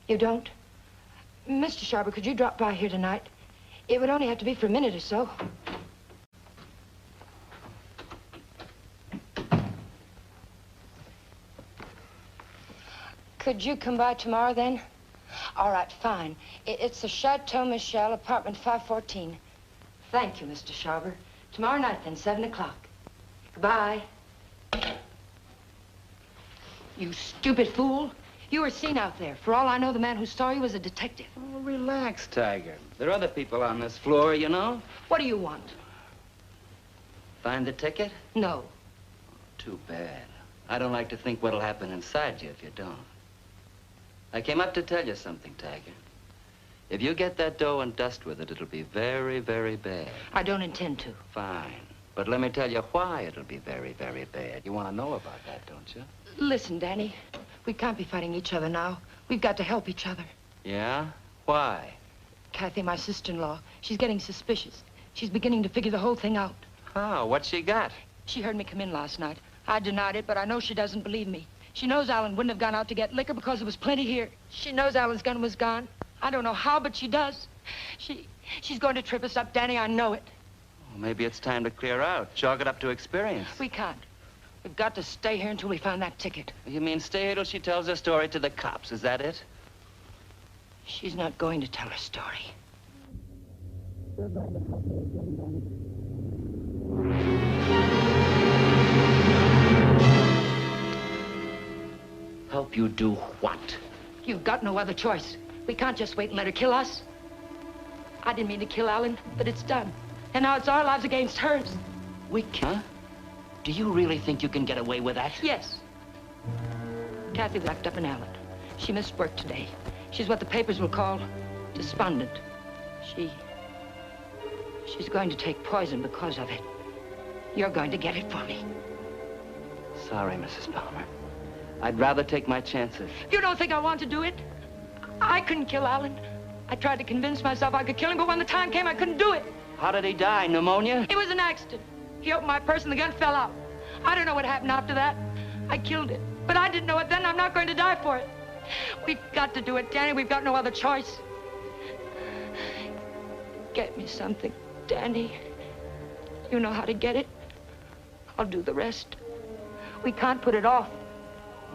You don't? Mr. Sharber, could you drop by here tonight? It would only have to be for a minute or so. Could you come by tomorrow, then? All right, fine. It's the Chateau Michel, apartment 514. Thank you, Mr. Sharber. Tomorrow night, then, 7 o'clock. Goodbye. You stupid fool. You were seen out there. For all I know, the man who saw you was a detective. Oh, relax, Tiger. There are other people on this floor, you know. What do you want? Find the ticket? No. Too bad. I don't like to think what'll happen inside you if you don't. I came up to tell you something, Tiger. If you get that dough and dust with it, it'll be very, very bad. I don't intend to. Fine. But let me tell you why it'll be very, very bad. You want to know about that, don't you? Listen, Danny. We can't be fighting each other now. We've got to help each other. Yeah? Why? Kathy, my sister-in-law, she's getting suspicious. She's beginning to figure the whole thing out. Oh, what's she got? She heard me come in last night. I denied it, but I know she doesn't believe me. She knows Alan wouldn't have gone out to get liquor because there was plenty here. She knows Alan's gun was gone. I don't know how, but she does. She's going to trip us up, Danny. I know it. Well, maybe it's time to clear out. Chalk it up to experience. We can't. We've got to stay here until we find that ticket. You mean stay here till she tells her story to the cops, is that it? She's not going to tell her story. Help you do what? You've got no other choice. We can't just wait and let her kill us. I didn't mean to kill Alan, but it's done. And now it's our lives against hers. We can? Do you really think you can get away with that? Yes. Kathy wrapped up in Alan. She missed work today. She's what the papers will call despondent. She's going to take poison because of it. You're going to get it for me. Sorry, Mrs. Palmer. I'd rather take my chances. You don't think I want to do it? I couldn't kill Alan. I tried to convince myself I could kill him, but when the time came, I couldn't do it. How did he die? Pneumonia? It was an accident. He opened my purse and the gun fell out. I don't know what happened after that. I killed it. But I didn't know it then. I'm not going to die for it. We've got to do it, Danny. We've got no other choice. Get me something, Danny. You know how to get it. I'll do the rest. We can't put it off.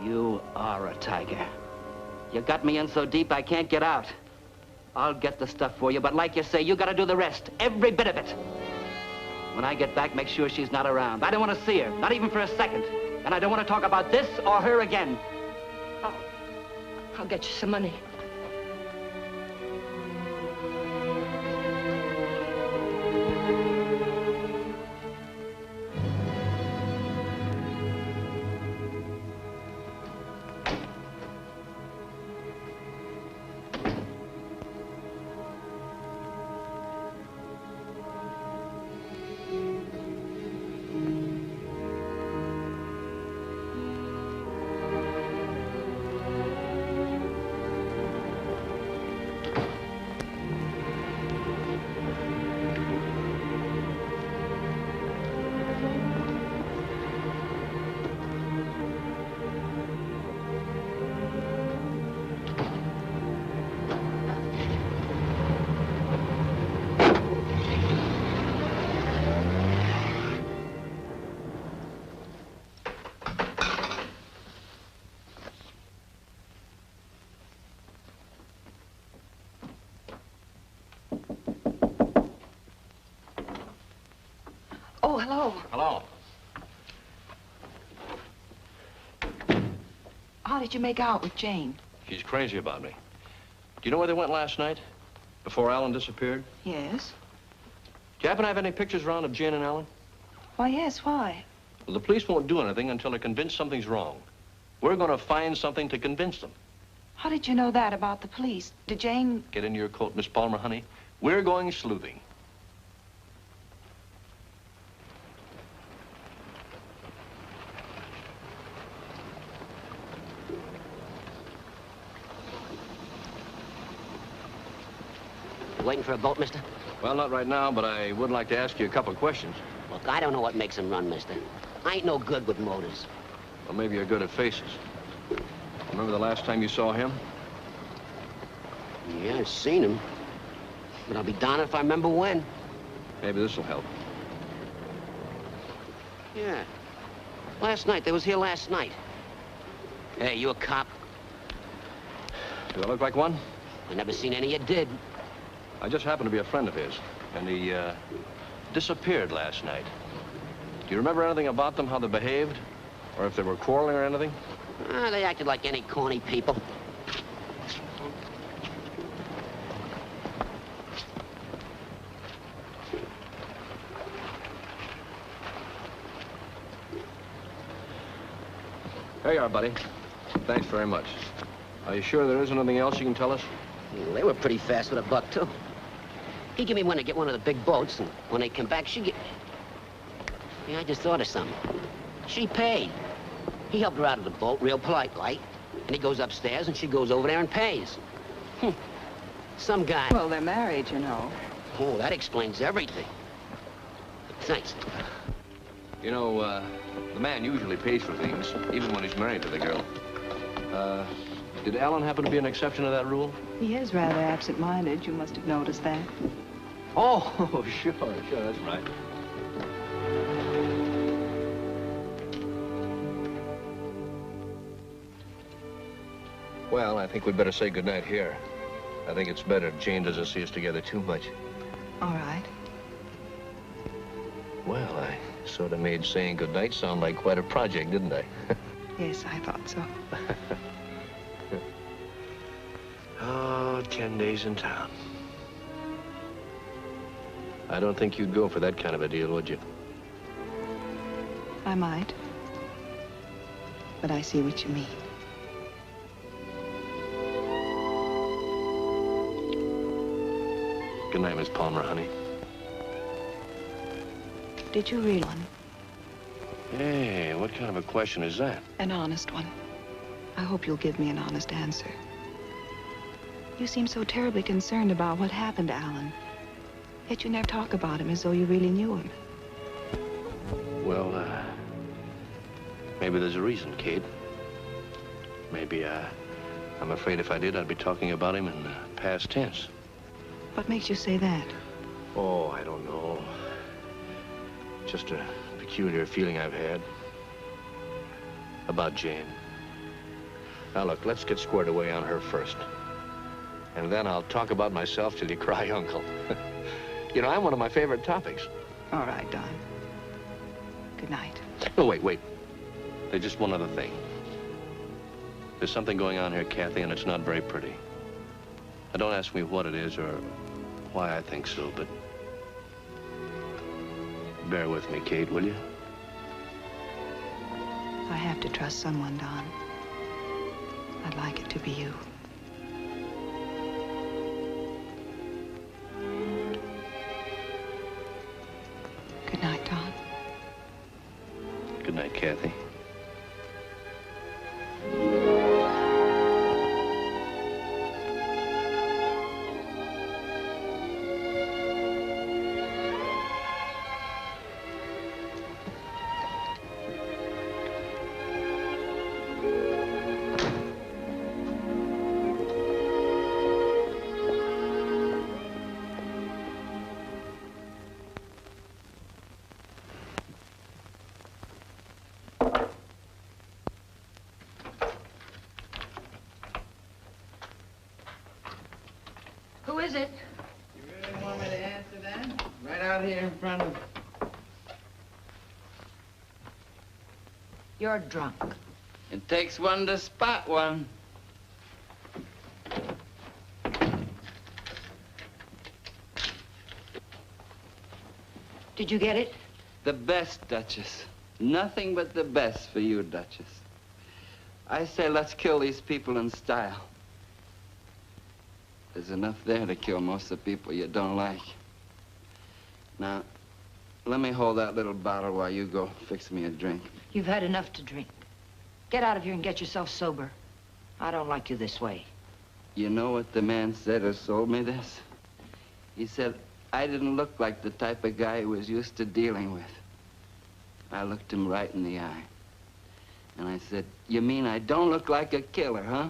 You are a tiger. You got me in so deep I can't get out. I'll get the stuff for you, but like you say, you gotta do the rest. Every bit of it. When I get back, make sure she's not around. I don't want to see her, not even for a second. And I don't want to talk about this or her again. I'll get you some money. Oh, hello. Hello. How did you make out with Jane? She's crazy about me. Do you know where they went last night? Before Alan disappeared? Yes. Do you happen to have any pictures around of Jane and Alan? Why, yes, why? Well, the police won't do anything until they're convinced something's wrong. We're going to find something to convince them. How did you know that about the police? Did Jane... Get into your coat, Miss Palmer, honey. We're going sleuthing. Waiting for a boat, mister? Well, not right now, but I would like to ask you a couple of questions. Look, I don't know what makes them run, mister. I ain't no good with motors. Well, maybe you're good at faces. Remember the last time you saw him? Yeah, I've seen him. But I'll be darned if I remember when. Maybe this will help. Yeah. Last night. They was here last night. Hey, you a cop? Do I look like one? I never seen any you did. I just happened to be a friend of his, and he disappeared last night. Do you remember anything about them, how they behaved? Or if they were quarreling or anything? They acted like any corny people. There you are, buddy. Thanks very much. Are you sure there isn't anything else you can tell us? They were pretty fast with a buck, too. He gave me one to get one of the big boats, and when they come back, she get... Yeah, I just thought of something. She paid. He helped her out of the boat, real polite-like, and he goes upstairs, and she goes over there and pays. Some guy... Well, they're married, you know. Oh, that explains everything. Thanks. You know, the man usually pays for things, even when he's married to the girl. Did Alan happen to be an exception to that rule? He is rather absent-minded. You must have noticed that. Oh, sure, that's right. Well, I think we'd better say goodnight here. I think it's better if Jane doesn't see us together too much. All right. Well, I sort of made saying goodnight sound like quite a project, didn't I? Yes, I thought so. Oh, 10 days in town. I don't think you'd go for that kind of a deal, would you? I might. But I see what you mean. Good night, Miss Palmer, honey. Did you read one? Hey, what kind of a question is that? An honest one. I hope you'll give me an honest answer. You seem so terribly concerned about what happened to Alan. Yet you never talk about him as though you really knew him. Well, maybe there's a reason, Kate. Maybe, I'm afraid if I did, I'd be talking about him in past tense. What makes you say that? Oh, I don't know. Just a peculiar feeling I've had about Jane. Now, look, let's get squared away on her first. And then I'll talk about myself till you cry uncle. You know, I'm one of my favorite topics. All right, Don. Good night. Oh, wait. There's just one other thing. There's something going on here, Kathy, and it's not very pretty. Now, don't ask me what it is or why I think so, but bear with me, Kate, will you? I have to trust someone, Don. I'd like it to be you. Good night, Don. Good night, Kathy. Who is it? You really want me to answer that? Right out here in front of... You're drunk. It takes one to spot one. Did you get it? The best, Duchess. Nothing but the best for you, Duchess. I say let's kill these people in style. There's enough there to kill most of the people you don't like. Now, let me hold that little bottle while you go fix me a drink. You've had enough to drink. Get out of here and get yourself sober. I don't like you this way. You know what the man said who sold me this? He said I didn't look like the type of guy he was used to dealing with. I looked him right in the eye. And I said, you mean I don't look like a killer, huh?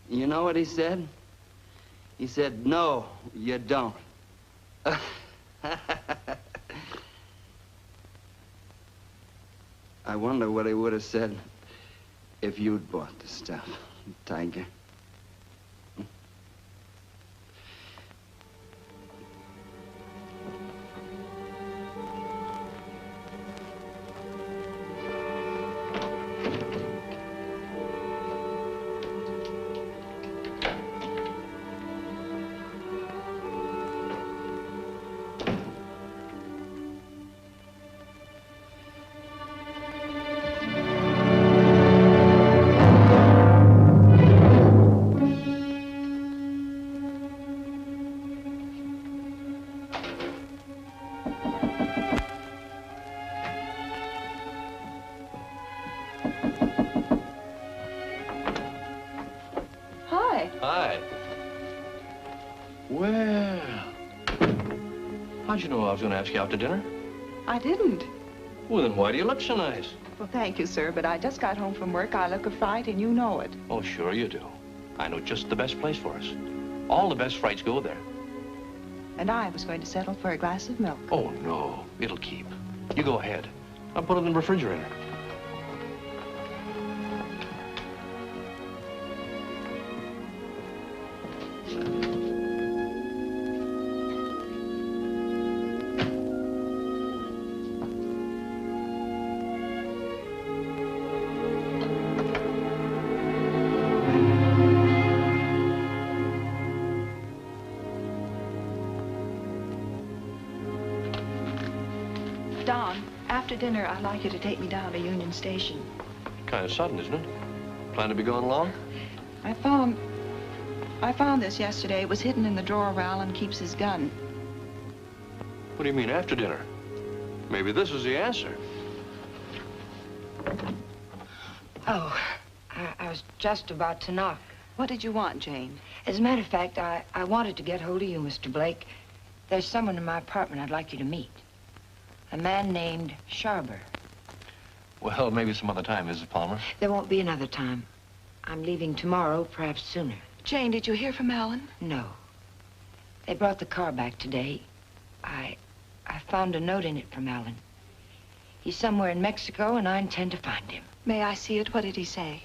You know what he said? He said, no, you don't. I wonder what he would have said if you'd bought the stuff, Tiger. Hi. Well, how'd you know I was going to ask you out to dinner? I didn't. Well, then why do you look so nice? Well, thank you, sir, but I just got home from work. I look a fright, and you know it. Oh, sure you do. I know just the best place for us. All the best frights go there. And I was going to settle for a glass of milk. Oh, no. It'll keep. You go ahead. I'll put it in the refrigerator. dinner, I'd like you to take me down to Union Station. Kind of sudden, isn't it? Plan to be going long? I found this yesterday. It was hidden in the drawer where Alan keeps his gun. What do you mean, after dinner? Maybe this is the answer. Oh, I was just about to knock. What did you want, Jane? As a matter of fact, I wanted to get hold of you, Mr. Blake. There's someone in my apartment I'd like you to meet. A man named Sharber. Well, maybe some other time, Mrs. Palmer. There won't be another time. I'm leaving tomorrow, perhaps sooner. Jane, did you hear from Alan? No. They brought the car back today. I found a note in it from Alan. He's somewhere in Mexico, and I intend to find him. May I see it? What did he say?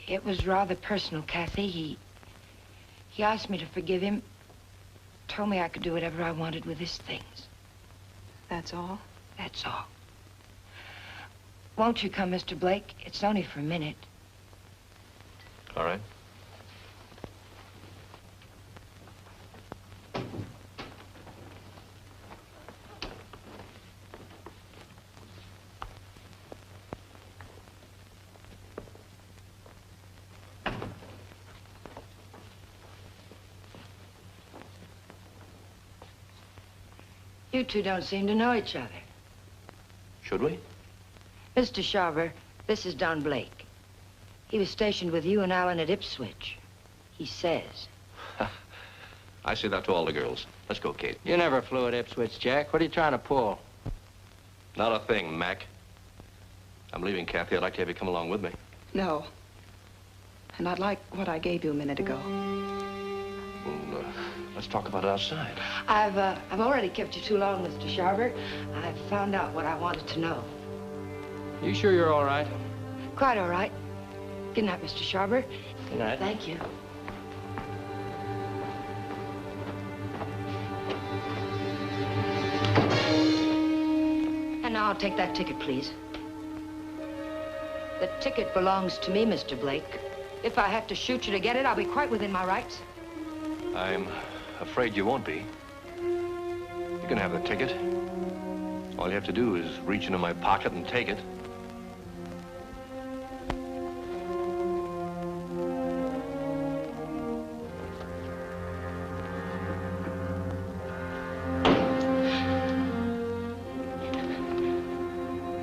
It was rather personal, Kathy. He asked me to forgive him. Told me I could do whatever I wanted with his things. That's all? That's all. Won't you come, Mr. Blake? It's only for a minute. All right. You two don't seem to know each other. Should we? Mr. Sharber, this is Don Blake. He was stationed with you and Alan at Ipswich. He says. I say that to all the girls. Let's go, Kate. You never flew at Ipswich, Jack. What are you trying to pull? Not a thing, Mac. I'm leaving, Kathy. I'd like to have you come along with me. No. And I'd like what I gave you a minute ago. Well, let's talk about it outside. I've already kept you too long, Mr. Sharber. I've found out what I wanted to know. You sure you're all right? Quite all right. Good night, Mr. Sharber. Good night. Thank you. And now I'll take that ticket, please. The ticket belongs to me, Mr. Blake. If I have to shoot you to get it, I'll be quite within my rights. I'm afraid you won't be. You can have the ticket. All you have to do is reach into my pocket and take it.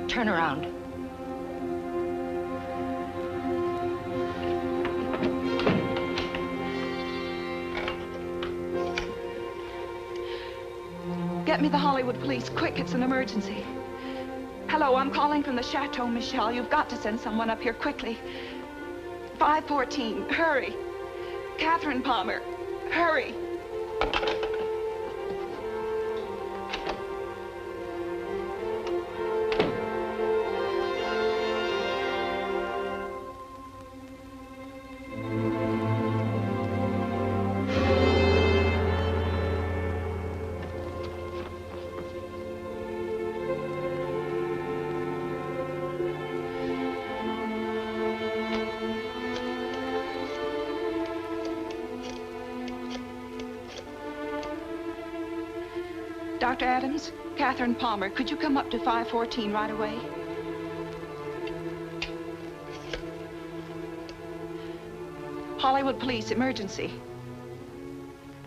Turn around. Get me the Hollywood police, quick, it's an emergency. Hello, I'm calling from the Chateau Michel. You've got to send someone up here quickly. 514, hurry. Catherine Palmer, hurry. Dr. Adams, Catherine Palmer, could you come up to 514 right away? Hollywood Police, emergency.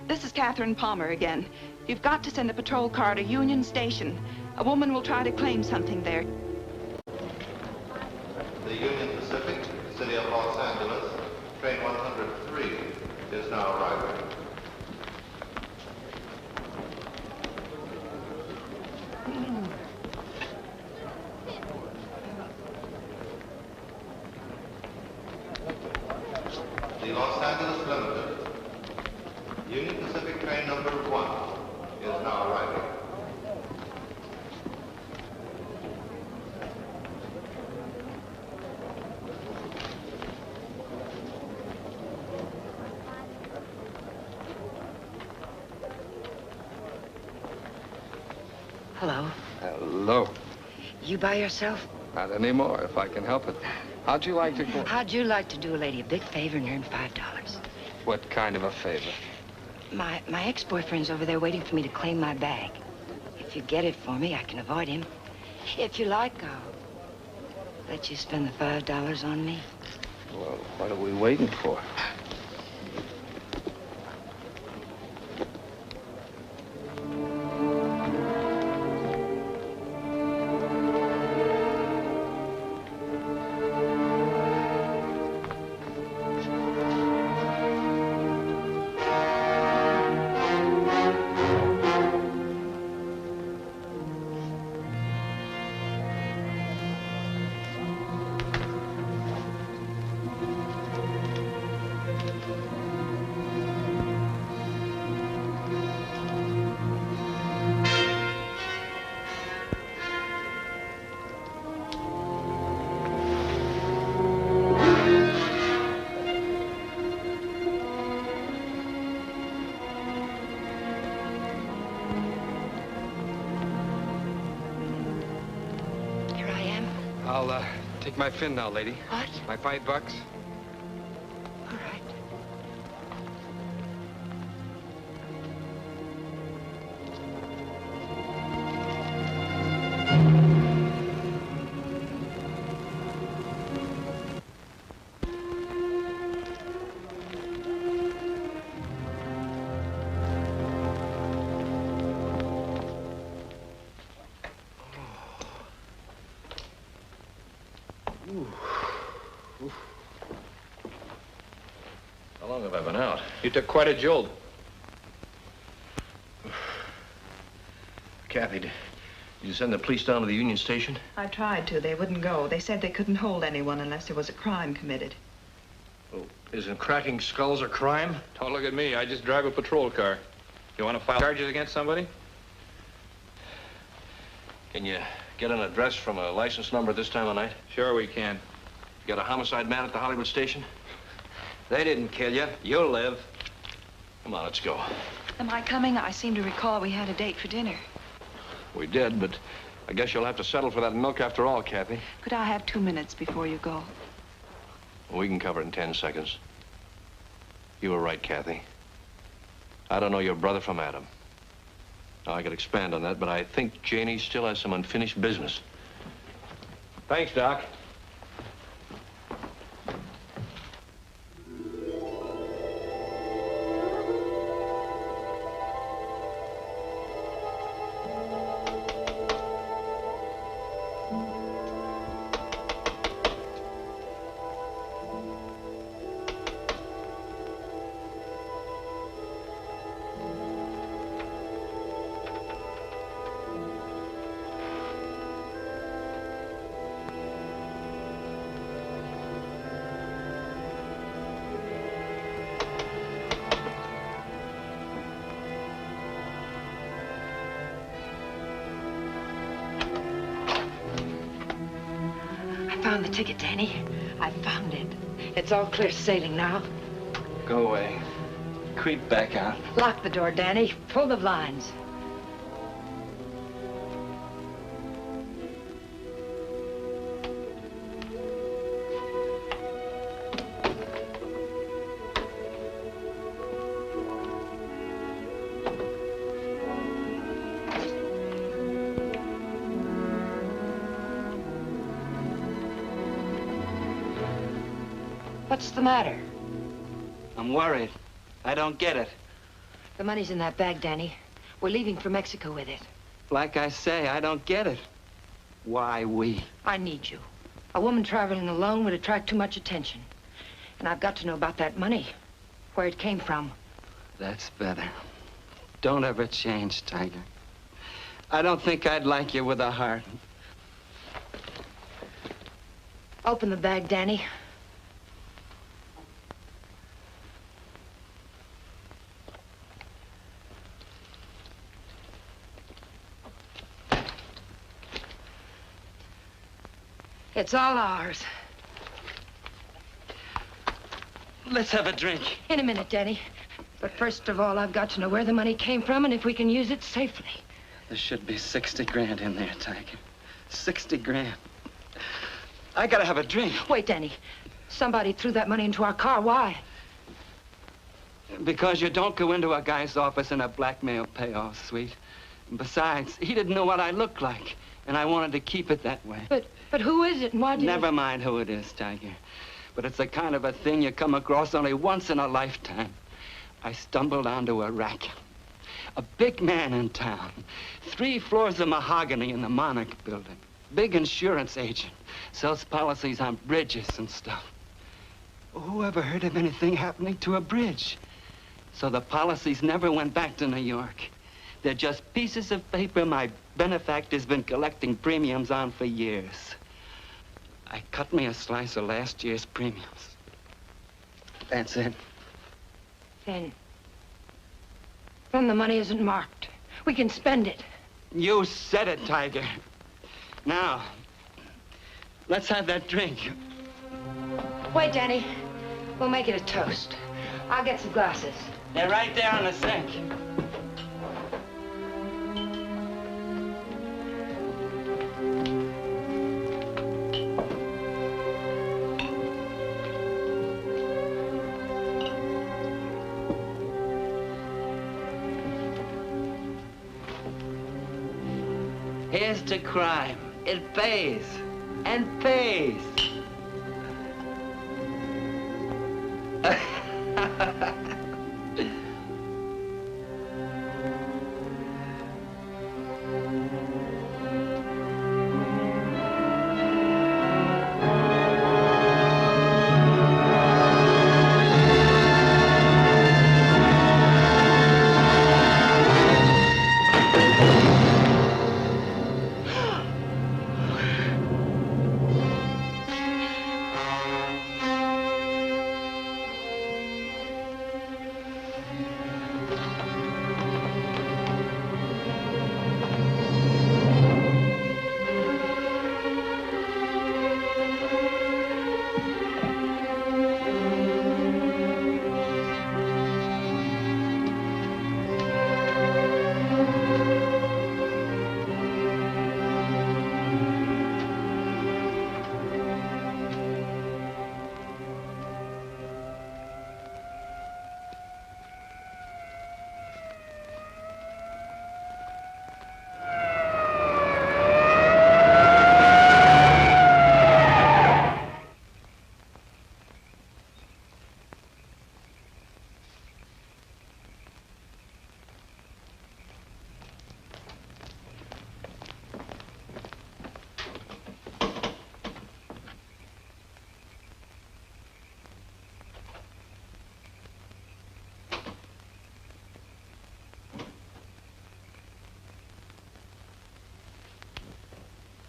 This is Catherine Palmer again. You've got to send a patrol car to Union Station. A woman will try to claim something there. The Union Pacific, City of Los Angeles, train 103 is now arriving. The Los Angeles Limited, Union Pacific train number 1 is now arriving. Hello. Hello. You by yourself? Not anymore, if I can help it. How'd you like to go? How'd you like to do a lady a big favor and earn $5? What kind of a favor? My ex-boyfriend's over there waiting for me to claim my bag. If you get it for me, I can avoid him. If you like, I'll let you spend the $5 on me. Well, what are we waiting for? I'll take my fin now, lady. What? My $5. All right. How long have I been out? You took quite a jolt. Kathy, did you send the police down to the Union Station? I tried to. They wouldn't go. They said they couldn't hold anyone unless there was a crime committed. Oh, isn't cracking skulls a crime? Don't look at me. I just drive a patrol car. You want to file charges against somebody? Can you get an address from a license number this time of night? Sure we can. You got a homicide man at the Hollywood station? They didn't kill you. You'll live. Come on, let's go. Am I coming? I seem to recall we had a date for dinner. We did, but I guess you'll have to settle for that milk after all, Kathy. Could I have 2 minutes before you go? We can cover it in 10 seconds. You were right, Kathy. I don't know your brother from Adam. Now, I could expand on that, but I think Janie still has some unfinished business. Thanks, Doc. Found the ticket, Danny. I found it. It's all clear sailing now. Go away. Creep back out. Lock the door, Danny. Pull the blinds. What's the matter? I'm worried. I don't get it. The money's in that bag, Danny. We're leaving for Mexico with it. Like I say, I don't get it. Why we? I need you. A woman traveling alone would attract too much attention. And I've got to know about that money, where it came from. That's better. Don't ever change, Tiger. I don't think I'd like you with a heart. Open the bag, Danny. It's all ours. Let's have a drink. In a minute, Danny. But first of all, I've got to know where the money came from and if we can use it safely. There should be 60 grand in there, Tiger. 60 grand. I gotta have a drink. Wait, Danny. Somebody threw that money into our car. Why? Because you don't go into a guy's office in a blackmail payoff suite. Besides, he didn't know what I looked like. And I wanted to keep it that way. But who is it and why did Never mind who it is, Tiger. But it's the kind of a thing you come across only once in a lifetime. I stumbled onto a rack. A big man in town. 3 floors of mahogany in the Monarch building. Big insurance agent. Sells policies on bridges and stuff. Who ever heard of anything happening to a bridge? So the policies never went back to New York. They're just pieces of paper my benefactor's been collecting premiums on for years. I cut me a slice of last year's premiums. That's it. Then the money isn't marked. We can spend it. You said it, Tiger. Now, let's have that drink. Wait, Danny. We'll make it a toast. I'll get some glasses. They're right there on the sink. Here's to crime. It pays. And pays.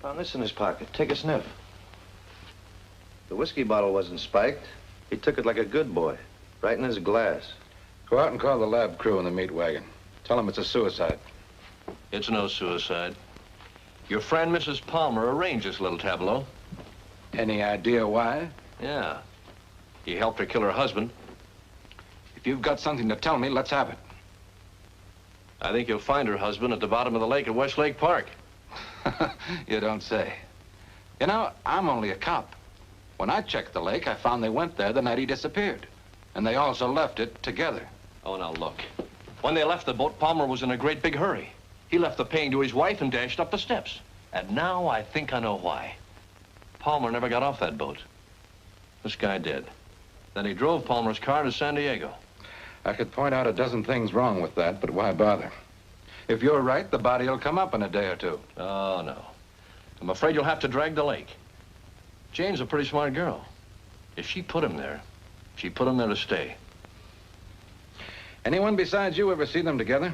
Found this in his pocket. Take a sniff. The whiskey bottle wasn't spiked. He took it like a good boy, right in his glass. Go out and call the lab crew in the meat wagon. Tell them it's a suicide. It's no suicide. Your friend, Mrs. Palmer, arranged this little tableau. Any idea why? Yeah. He helped her kill her husband. If you've got something to tell me, let's have it. I think you'll find her husband at the bottom of the lake at Westlake Park. You don't say. You know, I'm only a cop. When I checked the lake, I found they went there the night he disappeared. And they also left it together. Oh, now look. When they left the boat, Palmer was in a great big hurry. He left the painting to his wife and dashed up the steps. And now I think I know why. Palmer never got off that boat. This guy did. Then he drove Palmer's car to San Diego. I could point out a dozen things wrong with that, but why bother? If you're right, the body will come up in a day or two. Oh, no. I'm afraid you'll have to drag the lake. Jane's a pretty smart girl. If she put him there, she put him there to stay. Anyone besides you ever see them together?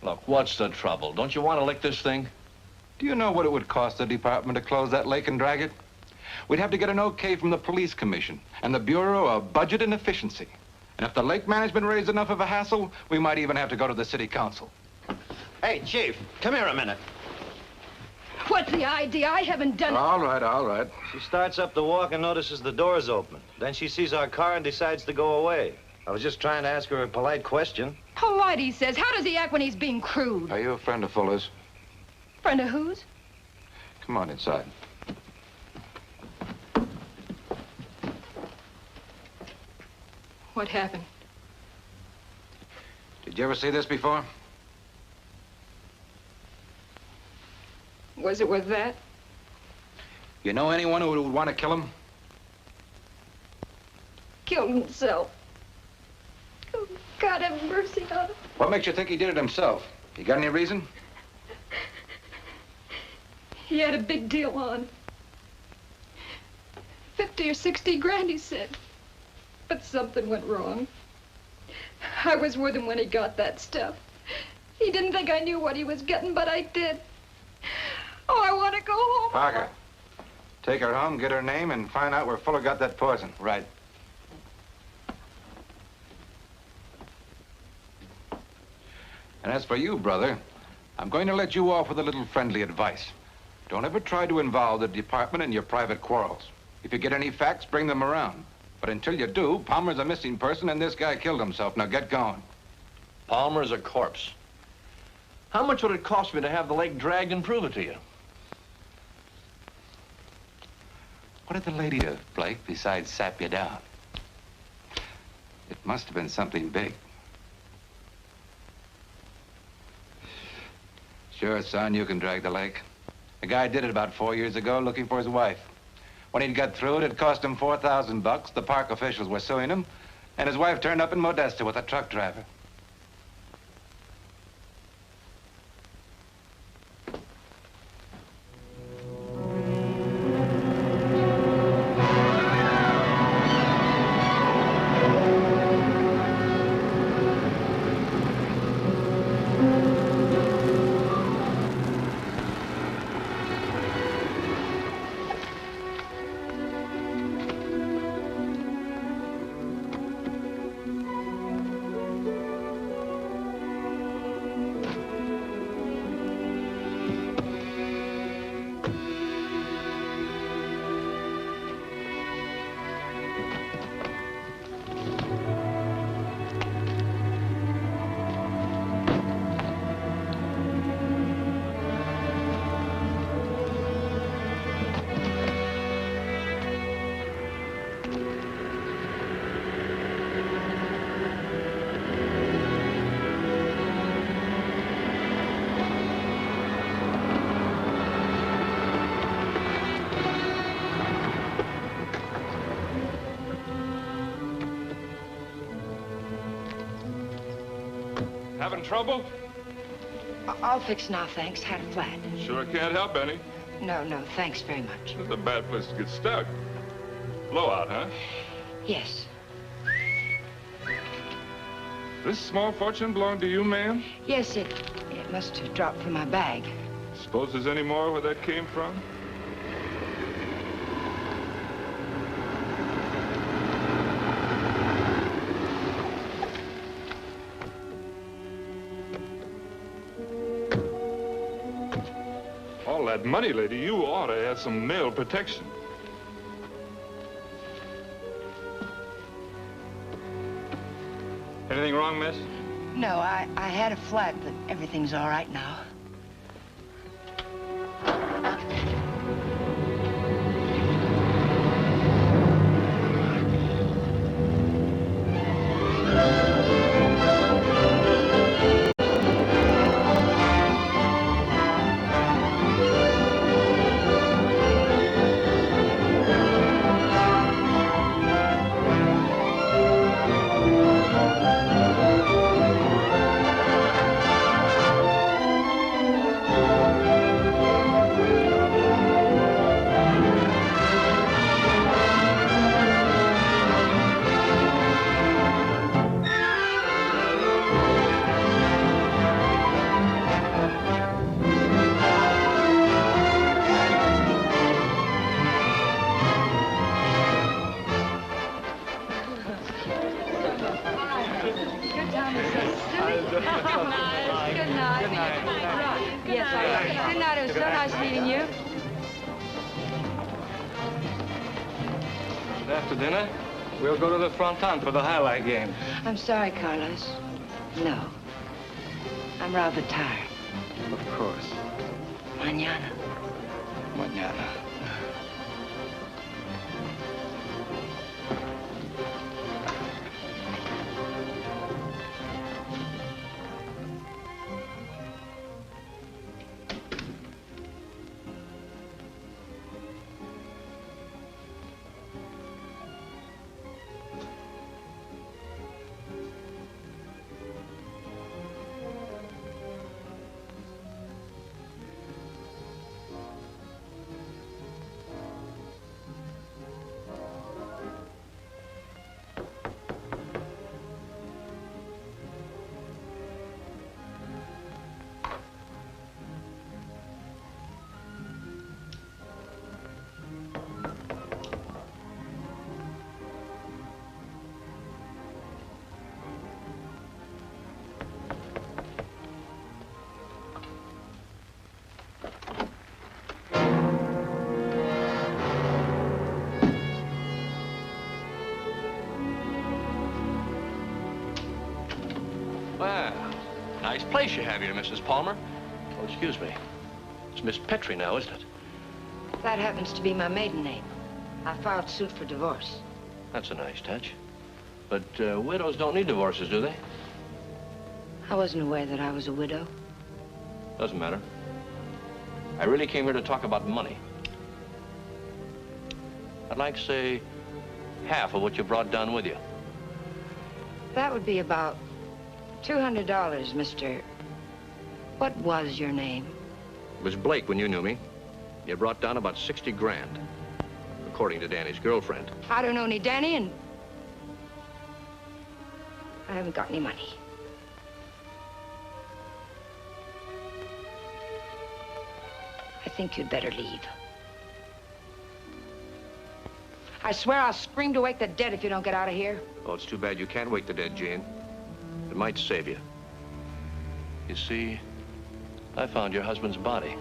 Look, what's the trouble? Don't you want to lick this thing? Do you know what it would cost the department to close that lake and drag it? We'd have to get an okay from the police commission and the Bureau of Budget and Efficiency. And if the lake management raised enough of a hassle, we might even have to go to the city council. Hey, Chief, come here a minute. What's the idea? I haven't done it. All right, all right. She starts up the walk and notices the door's open. Then she sees our car and decides to go away. I was just trying to ask her a polite question. Polite, he says. How does he act when he's being crude? Are you a friend of Fuller's? Friend of whose? Come on inside. What happened? Did you ever see this before? Was it worth that? You know anyone who would want to kill him? Killed himself. Oh, God have mercy on him. What makes you think he did it himself? You got any reason? He had a big deal on. 50 or 60 grand, he said. But something went wrong. I was with him when he got that stuff. He didn't think I knew what he was getting, but I did. Oh, I want to go home. Parker, take her home, get her name, and find out where Fuller got that poison. Right. And as for you, brother, I'm going to let you off with a little friendly advice. Don't ever try to involve the department in your private quarrels. If you get any facts, bring them around. But until you do, Palmer's a missing person and this guy killed himself. Now get going. Palmer's a corpse. How much would it cost me to have the leg dragged and prove it to you? What did the lady do, Blake, besides sap you down? It must have been something big. Sure, son, you can drag the lake. The guy did it about 4 years ago looking for his wife. When he'd got through it cost him $4,000. The park officials were suing him, and his wife turned up in Modesto with a truck driver. Having trouble? I'll fix now, thanks. Had a flat. Sure can't help any. No, thanks very much. It's a bad place to get stuck. Blowout, huh? Yes. This small fortune belong to you, ma'am? Yes, it must have dropped from my bag. Suppose there's any more where that came from? All that money, lady, you ought to have some mail protection. Anything wrong, miss? No, I had a flat, but everything's all right now. After dinner, we'll go to the fronton for the highlight game. I'm sorry, Carlos. No. I'm rather tired. Of course. Mañana. Mañana. place you have here, Mrs. Palmer. Oh, excuse me. It's Miss Petrie now, isn't it? That happens to be my maiden name. I filed suit for divorce. That's a nice touch. But widows don't need divorces, do they? I wasn't aware that I was a widow. Doesn't matter. I really came here to talk about money. I'd like, say, half of what you brought down with you. That would be about $200, Mr. What was your name? It was Blake when you knew me. You brought down about 60 grand, according to Danny's girlfriend. I don't know any Danny, and I haven't got any money. I think you'd better leave. I swear I'll scream to wake the dead if you don't get out of here. Oh, it's too bad you can't wake the dead, Jane. It might save you. You see, I found your husband's body.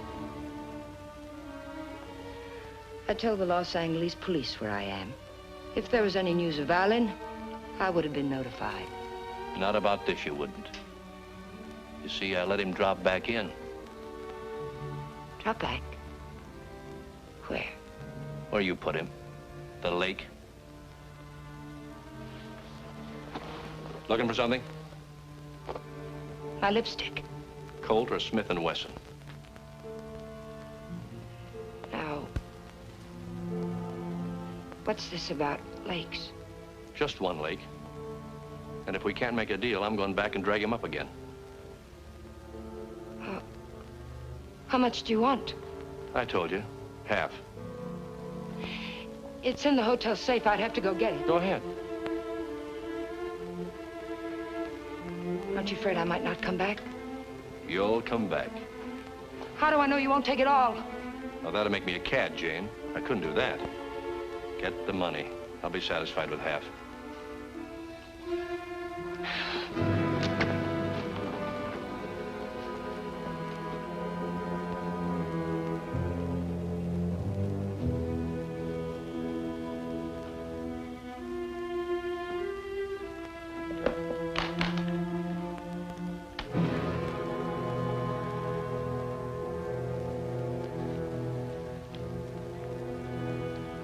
I told the Los Angeles police where I am. If there was any news of Alan, I would have been notified. Not about this, you wouldn't. You see, I let him drop back in. Drop back? Where? Where you put him. The lake. Looking for something? My lipstick. Colt or Smith & Wesson? Now, what's this about lakes? Just one lake. And if we can't make a deal, I'm going back and drag him up again. How much do you want? I told you. Half. It's in the hotel safe. I'd have to go get it. Go ahead. Aren't you afraid I might not come back? You'll come back. How do I know you won't take it all? Now, that'll make me a cad, Jane. I couldn't do that. Get the money. I'll be satisfied with half.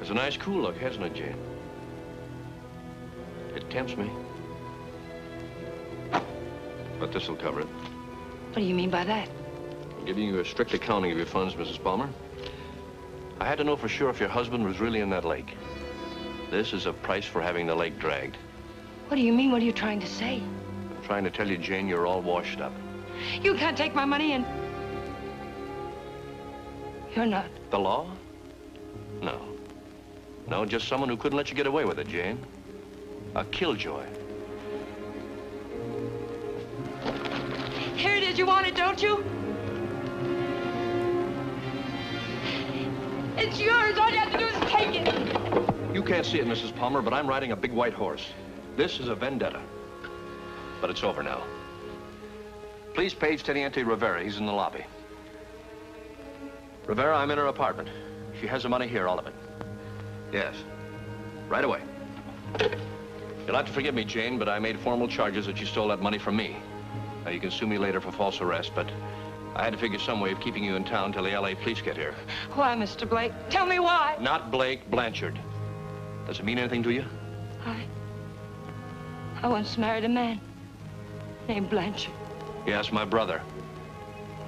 It's a nice cool look, hasn't it, Jane? It tempts me. But this'll cover it. What do you mean by that? I'm giving you a strict accounting of your funds, Mrs. Palmer. I had to know for sure if your husband was really in that lake. This is a price for having the lake dragged. What do you mean? What are you trying to say? I'm trying to tell you, Jane, you're all washed up. You can't take my money and... You're not. The law? No. No, just someone who couldn't let you get away with it, Jane. A killjoy. Here it is. You want it, don't you? It's yours. All you have to do is take it. You can't see it, Mrs. Palmer, but I'm riding a big white horse. This is a vendetta. But it's over now. Please page Teniente Rivera. He's in the lobby. Rivera, I'm in her apartment. She has the money here, all of it. Yes. Right away. You'll have to forgive me, Jane, but I made formal charges that you stole that money from me. Now, you can sue me later for false arrest, but I had to figure some way of keeping you in town till the L.A. police get here. Why, Mr. Blake? Tell me why. Not Blake, Blanchard. Does it mean anything to you? I once married a man named Blanchard. Yes, my brother.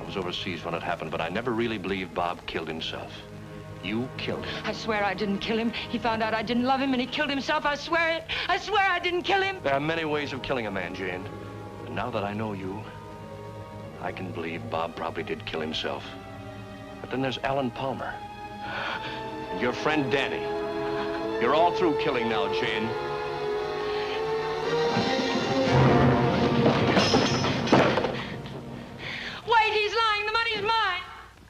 I was overseas when it happened, but I never really believed Bob killed himself. You killed him. I swear I didn't kill him. He found out I didn't love him and he killed himself. I swear it. I swear I didn't kill him. There are many ways of killing a man, Jane. And now that I know you, I can believe Bob probably did kill himself. But then there's Alan Palmer. And your friend Danny. You're all through killing now, Jane. Wait, he's lying. The money's mine.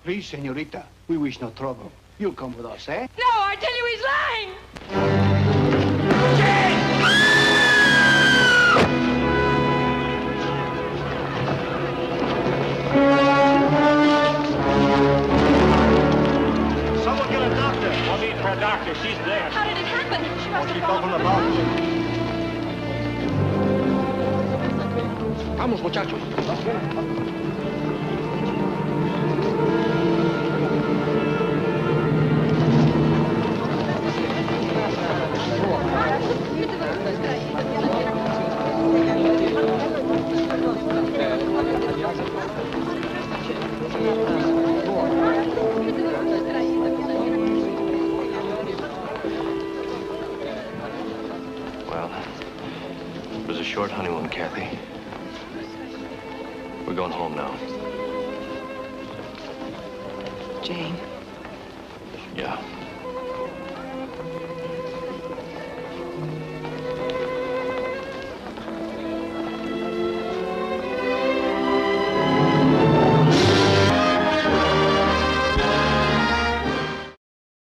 Please, señorita, we wish no trouble. You'll come with us, eh? No, I tell you he's lying. Someone get a doctor. I'll need for a doctor. She's there. How did it happen? She must She have fell from fallen the balcony. Vamos, muchachos. Well, it was a short honeymoon, Kathy. We're going home now. Jane. Yeah.